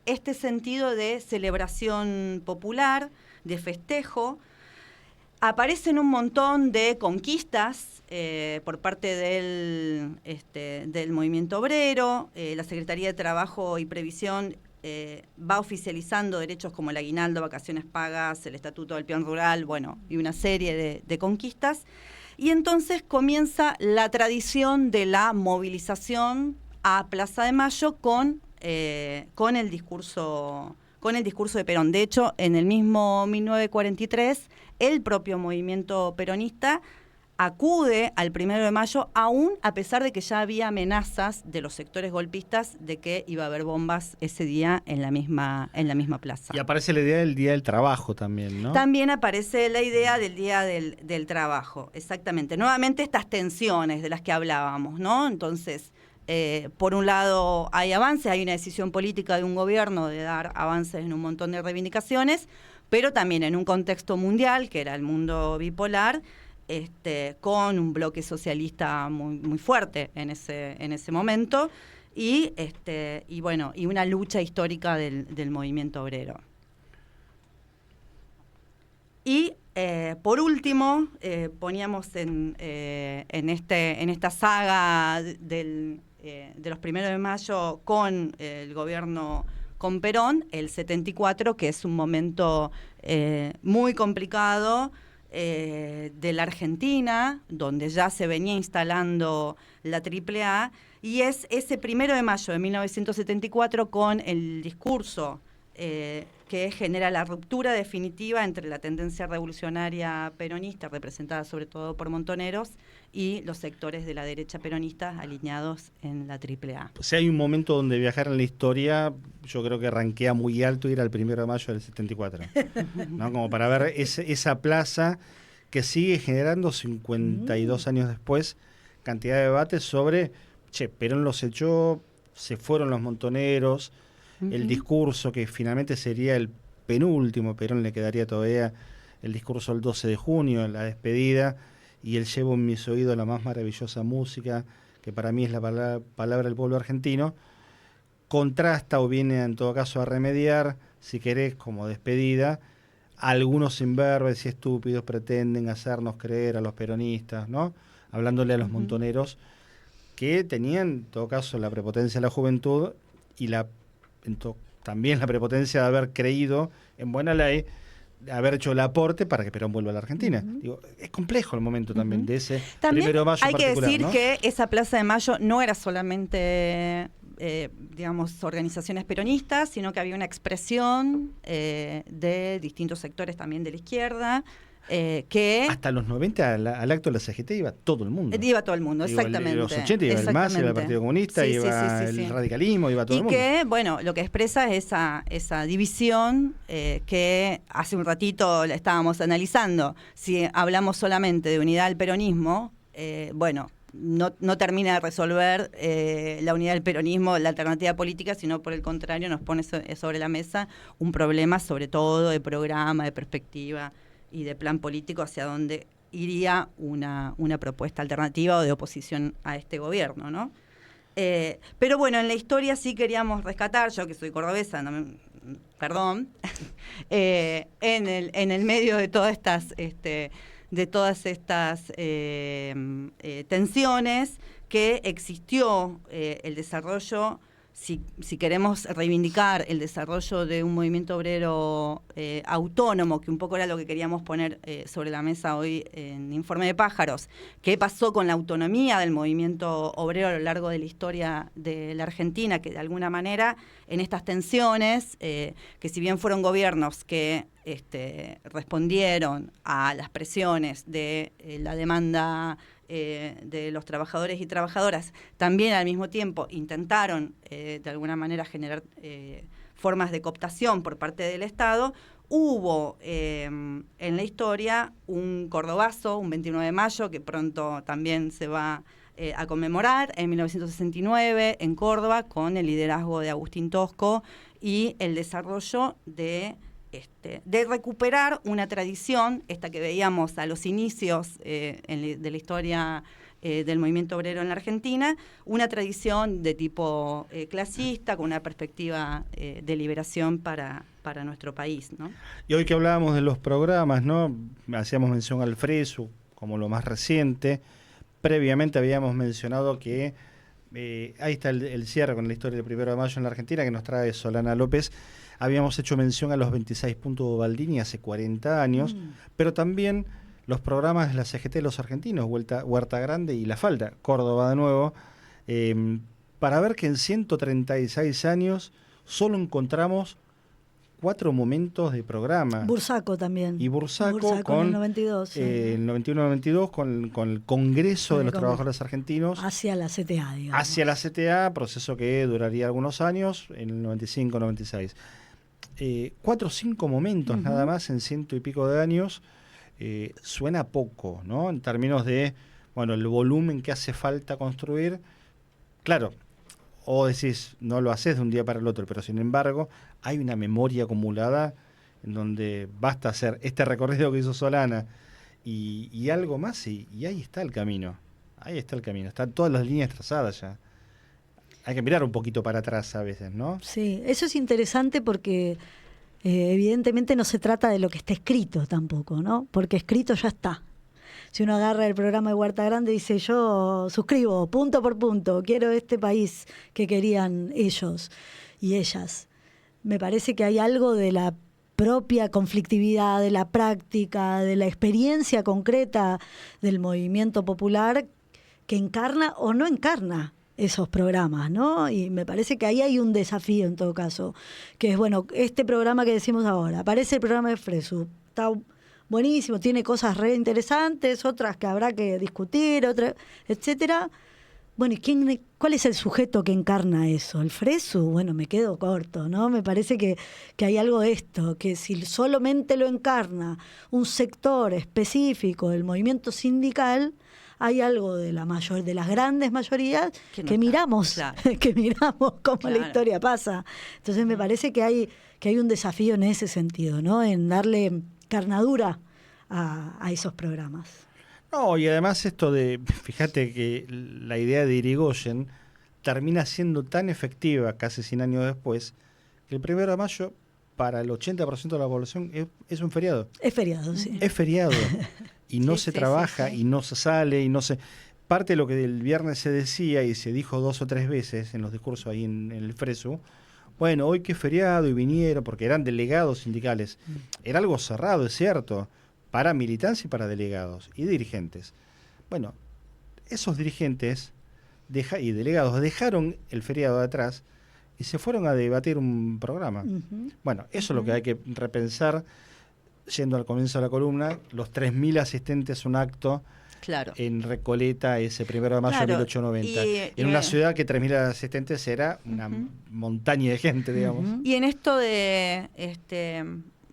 este sentido de celebración popular, de festejo. Aparecen un montón de conquistas por parte del movimiento obrero. La Secretaría de Trabajo y Previsión va oficializando derechos como el aguinaldo, vacaciones pagas, el Estatuto del Peón Rural, bueno, y una serie de conquistas. Y entonces comienza la tradición de la movilización a Plaza de Mayo con el discurso de Perón. De hecho, en el mismo 1943, el propio movimiento peronista acude al 1 de mayo, aún a pesar de que ya había amenazas de los sectores golpistas de que iba a haber bombas ese día en la misma plaza. Y aparece la idea del Día del Trabajo también, ¿no? También aparece la idea del Día del Trabajo, exactamente. Nuevamente estas tensiones de las que hablábamos, ¿no? Entonces, por un lado hay avances, hay una decisión política de un gobierno de dar avances en un montón de reivindicaciones, pero también en un contexto mundial, que era el mundo bipolar, con un bloque socialista muy, muy fuerte en ese momento, y bueno, y una lucha histórica del movimiento obrero. Y por último, poníamos en esta saga de los 1 de mayo con el gobierno con Perón, el 74, que es un momento muy complicado de la Argentina, donde ya se venía instalando la AAA, y es ese 1 de mayo de 1974 con el discurso que genera la ruptura definitiva entre la tendencia revolucionaria peronista, representada sobre todo por Montoneros, y los sectores de la derecha peronista alineados en la AAA. O sea, hay un momento donde viajar en la historia, yo creo que rankea muy alto ir al 1 de mayo del 74, ¿no? Como para ver esa plaza que sigue generando 52 años después cantidad de debates sobre, Perón los echó, se fueron los Montoneros, el discurso que finalmente sería el penúltimo, Perón le quedaría todavía el discurso el 12 de junio, la despedida, y él llevo en mis oídos la más maravillosa música, que para mí es la palabra del pueblo argentino, contrasta o viene en todo caso a remediar, si querés, como despedida, algunos imberbes y estúpidos pretenden hacernos creer a los peronistas, ¿no? Hablándole a los montoneros, que tenían en todo caso la prepotencia de la juventud y también la prepotencia de haber creído en buena ley, de haber hecho el aporte para que Perón vuelva a la Argentina. Digo, es complejo el momento también de ese también 1 de mayo hay que decir, ¿no? que esa Plaza de Mayo no era solamente digamos, organizaciones peronistas, sino que había una expresión de distintos sectores también de la izquierda, que... Hasta los 90 al acto de la CGT iba todo el mundo. Iba todo el mundo, exactamente. En los 80 iba el MAS, iba el Partido Comunista, iba el radicalismo, iba todo el mundo. Y que, bueno, lo que expresa es esa división que hace un ratito la estábamos analizando. Si hablamos solamente de unidad del peronismo, bueno... No termina de resolver la unidad del peronismo, la alternativa política, sino por el contrario nos pone sobre la mesa un problema sobre todo de programa, de perspectiva y de plan político hacia dónde iría una propuesta alternativa o de oposición a este gobierno, ¿no? Pero bueno, en la historia sí queríamos rescatar, yo que soy cordobesa, perdón, en el medio de todas estas tensiones, que existió el desarrollo, si queremos reivindicar el desarrollo de un movimiento obrero autónomo, que un poco era lo que queríamos poner sobre la mesa hoy en Informe de Pájaros. ¿Qué pasó con la autonomía del movimiento obrero a lo largo de la historia de la Argentina? Que de alguna manera en estas tensiones, que si bien fueron gobiernos que respondieron a las presiones de la demanda de los trabajadores y trabajadoras, también al mismo tiempo intentaron de alguna manera generar formas de cooptación por parte del Estado. Hubo en la historia un cordobazo, un 29 de mayo, que pronto también se va a conmemorar, en 1969 en Córdoba, con el liderazgo de Agustín Tosco y el desarrollo de recuperar una tradición, esta que veíamos a los inicios de la historia del movimiento obrero en la Argentina, una tradición de tipo clasista, con una perspectiva de liberación para nuestro país, ¿no? Y hoy que hablábamos de los programas, ¿no? Hacíamos mención al FRESU como lo más reciente. Previamente habíamos mencionado que ahí está el cierre con la historia del 1 de mayo en la Argentina, que nos trae Solana López. Habíamos hecho mención a los 26 puntos de Baldini hace 40 años, pero también los programas de la CGT de los argentinos, Huerta Grande y La Falda, Córdoba de nuevo, para ver que en 136 años solo encontramos 4 momentos de programa. Bursaco también. Y Bursaco con el 92. El 91-92 con el Congreso de los Trabajadores Argentinos. Hacia la CTA, digamos. Hacia la CTA, proceso que duraría algunos años, en el 95-96. 4 o 5 momentos nada más en 100 y pico de años. Suena poco, ¿no? En términos de, bueno, el volumen que hace falta construir. Claro, o decís, no lo haces de un día para el otro, pero sin embargo hay una memoria acumulada en donde basta hacer este recorrido que hizo Solana y algo más y ahí está el camino. Ahí está el camino, están todas las líneas trazadas ya. Hay que mirar un poquito para atrás a veces, ¿no? Sí, eso es interesante porque evidentemente no se trata de lo que está escrito tampoco, ¿no? Porque escrito ya está. Si uno agarra el programa de Huerta Grande y dice, yo suscribo punto por punto, quiero este país que querían ellos y ellas. Me parece que hay algo de la propia conflictividad, de la práctica, de la experiencia concreta del movimiento popular que encarna o no encarna esos programas, ¿no? Y me parece que ahí hay un desafío en todo caso, que es, bueno, este programa que decimos ahora, aparece el programa de FRESU, está buenísimo, tiene cosas re interesantes, otras que habrá que discutir, otras, etcétera. Bueno, ¿y cuál es el sujeto que encarna eso? ¿El FRESU? Bueno, me quedo corto, ¿no? Me parece que hay algo de esto, que si solamente lo encarna un sector específico del movimiento sindical, hay algo de de las grandes mayorías que miramos, claro. Que miramos cómo la historia pasa. Entonces me parece que hay un desafío en ese sentido, ¿no? En darle carnadura a esos programas. No, y además esto de, fíjate que la idea de Irigoyen termina siendo tan efectiva casi 100 años después, que el 1 de mayo para el 80% de la población es un feriado. Es feriado, sí. Es feriado. Y no se trabaja, y no se sale, y no se... Parte de lo que el viernes se decía y se dijo 2 o 3 veces en los discursos ahí en el FRESU, bueno, hoy que es feriado y vinieron, porque eran delegados sindicales. Era algo cerrado, es cierto, para militancia y para delegados y dirigentes. Bueno, esos dirigentes y delegados dejaron el feriado de atrás y se fueron a debatir un programa. Bueno, eso es lo que hay que repensar, yendo al comienzo de la columna, los 3.000 asistentes a un acto en Recoleta ese 1 de mayo de 1890. En una ciudad que 3.000 asistentes era una montaña de gente, digamos. Y en esto de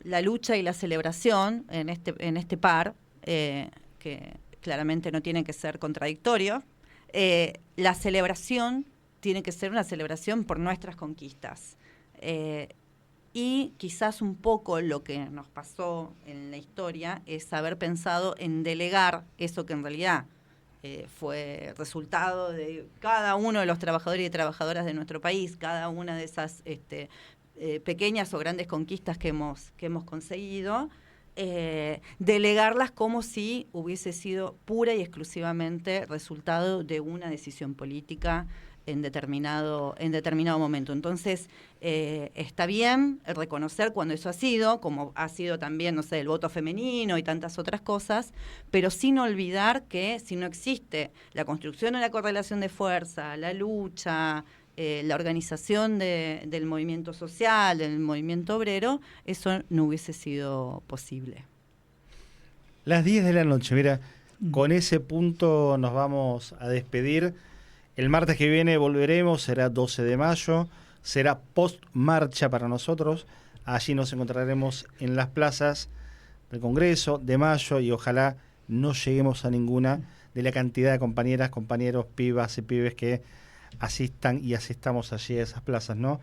la lucha y la celebración, en este par, que claramente no tiene que ser contradictorio, la celebración tiene que ser una celebración por nuestras conquistas. Y quizás un poco lo que nos pasó en la historia es haber pensado en delegar eso que en realidad fue resultado de cada uno de los trabajadores y trabajadoras de nuestro país, cada una de esas pequeñas o grandes conquistas que hemos conseguido, delegarlas como si hubiese sido pura y exclusivamente resultado de una decisión política en determinado momento. Entonces, está bien reconocer cuando eso ha sido, como ha sido también, no sé, el voto femenino y tantas otras cosas, pero sin olvidar que si no existe la construcción de la correlación de fuerza, la lucha, la organización del movimiento social, del movimiento obrero, eso no hubiese sido posible. Las 10 de la noche, mira, con ese punto nos vamos a despedir. El martes que viene volveremos, será 12 de mayo, será post-marcha para nosotros. Allí nos encontraremos en las plazas del Congreso de Mayo y ojalá no lleguemos a ninguna de la cantidad de compañeras, compañeros, pibas y pibes que asistan y asistamos allí a esas plazas, ¿no?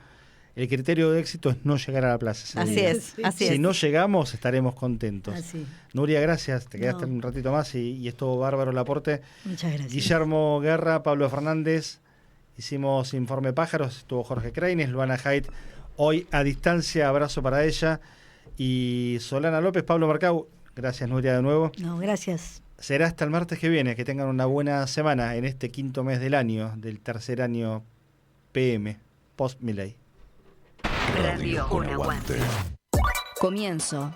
El criterio de éxito es no llegar a la plaza. Así es. Si no llegamos, estaremos contentos. Así. Nuria, gracias. Te quedaste un ratito más y estuvo bárbaro el aporte. Muchas gracias. Guillermo Guerra, Pablo Fernández. Hicimos Informe Pájaros. Estuvo Jorge Kreines, Luana Haidt. Hoy a distancia, abrazo para ella. Y Solana López, Pablo Marcau. Gracias, Nuria, de nuevo. No, gracias. Será hasta el martes que viene. Que tengan una buena semana en este quinto mes del año, del tercer año PM, post-Milei. Radio con Aguante. Comienzo,